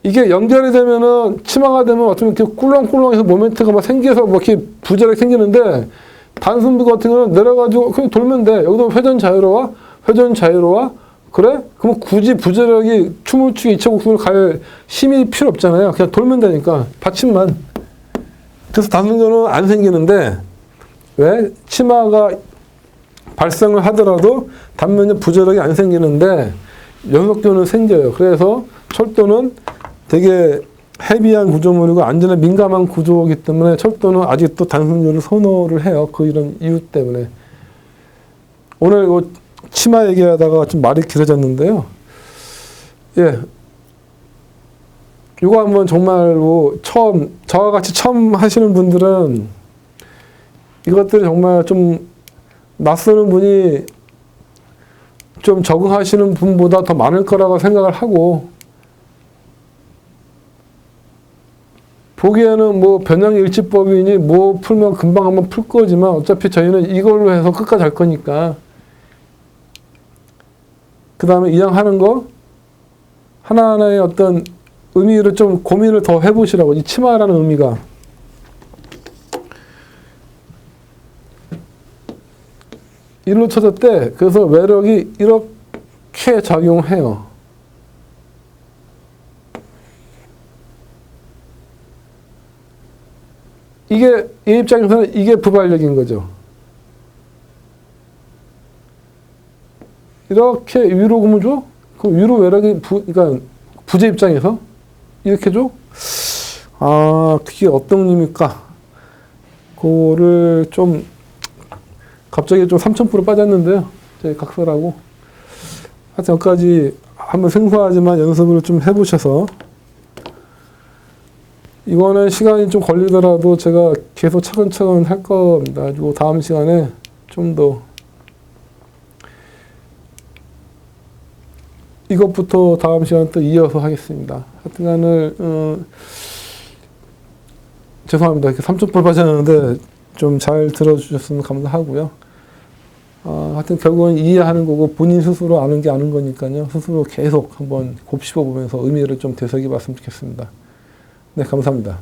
이게 연결이 되면은, 치마가 되면 어쩌면 이렇게 꿀렁꿀렁해서 모멘트가 막 생겨서 뭐 이렇게 부재력이 생기는데, 단순부 같은 경우는 내려가지고 그냥 돌면 돼. 여기도 회전 자유로와? 그래? 그럼 굳이 부재력이 추물추기 이차곡선으로 갈 힘이 필요 없잖아요. 그냥 돌면 되니까. 받침만. 그래서 단순교는 안 생기는데, 왜? 치마가 발생을 하더라도 단면에 부재력이 안 생기는데, 연속교는 생겨요. 그래서 철도는 되게 헤비한 구조물이고 안전에 민감한 구조이기 때문에 철도는 아직도 단순교를 선호를 해요. 그 이런 이유 때문에. 오늘 치마 얘기하다가 좀 말이 길어졌는데요. 예. 이거 한번 정말로 저와 같이 처음 하시는 분들은 이것들이 정말 좀 낯서는 분이 좀 적응하시는 분보다 더 많을 거라고 생각을 하고 보기에는 뭐 변형일치법이니 뭐 풀면 금방 한번 풀 거지만 어차피 저희는 이걸로 해서 끝까지 할 거니까 그 다음에 이왕하는 거 하나하나의 어떤 의미를 좀 고민을 더 해보시라고. 이 치마라는 의미가 일로 쳐졌대. 그래서 외력이 이렇게 작용해요. 이게 이 입장에서는 이게 부발력인 거죠. 이렇게 위로 그면 줘? 그럼 위로 외력이 그러니까 부재 입장에서 이렇게 줘? 아, 그게 어떤 의미입니까? 그거를 좀 갑자기 좀 3000% 빠졌는데요. 저희 각설하고. 하여튼 여기까지 한번 생소하지만 연습을 좀 해보셔서 이거는 시간이 좀 걸리더라도 제가 계속 차근차근 할 겁니다. 그리고 다음 시간에 좀 더 이것부터 다음 시간 또 이어서 하겠습니다. 하여튼간을 죄송합니다. 이렇게 30분 빠졌는데 좀 잘 들어주셨으면 감사하고요. 하여튼 결국은 이해하는 거고 본인 스스로 아는 게 아는 거니까요. 스스로 계속 한번 곱씹어 보면서 의미를 좀 되새겨 봤으면 좋겠습니다. 네, 감사합니다.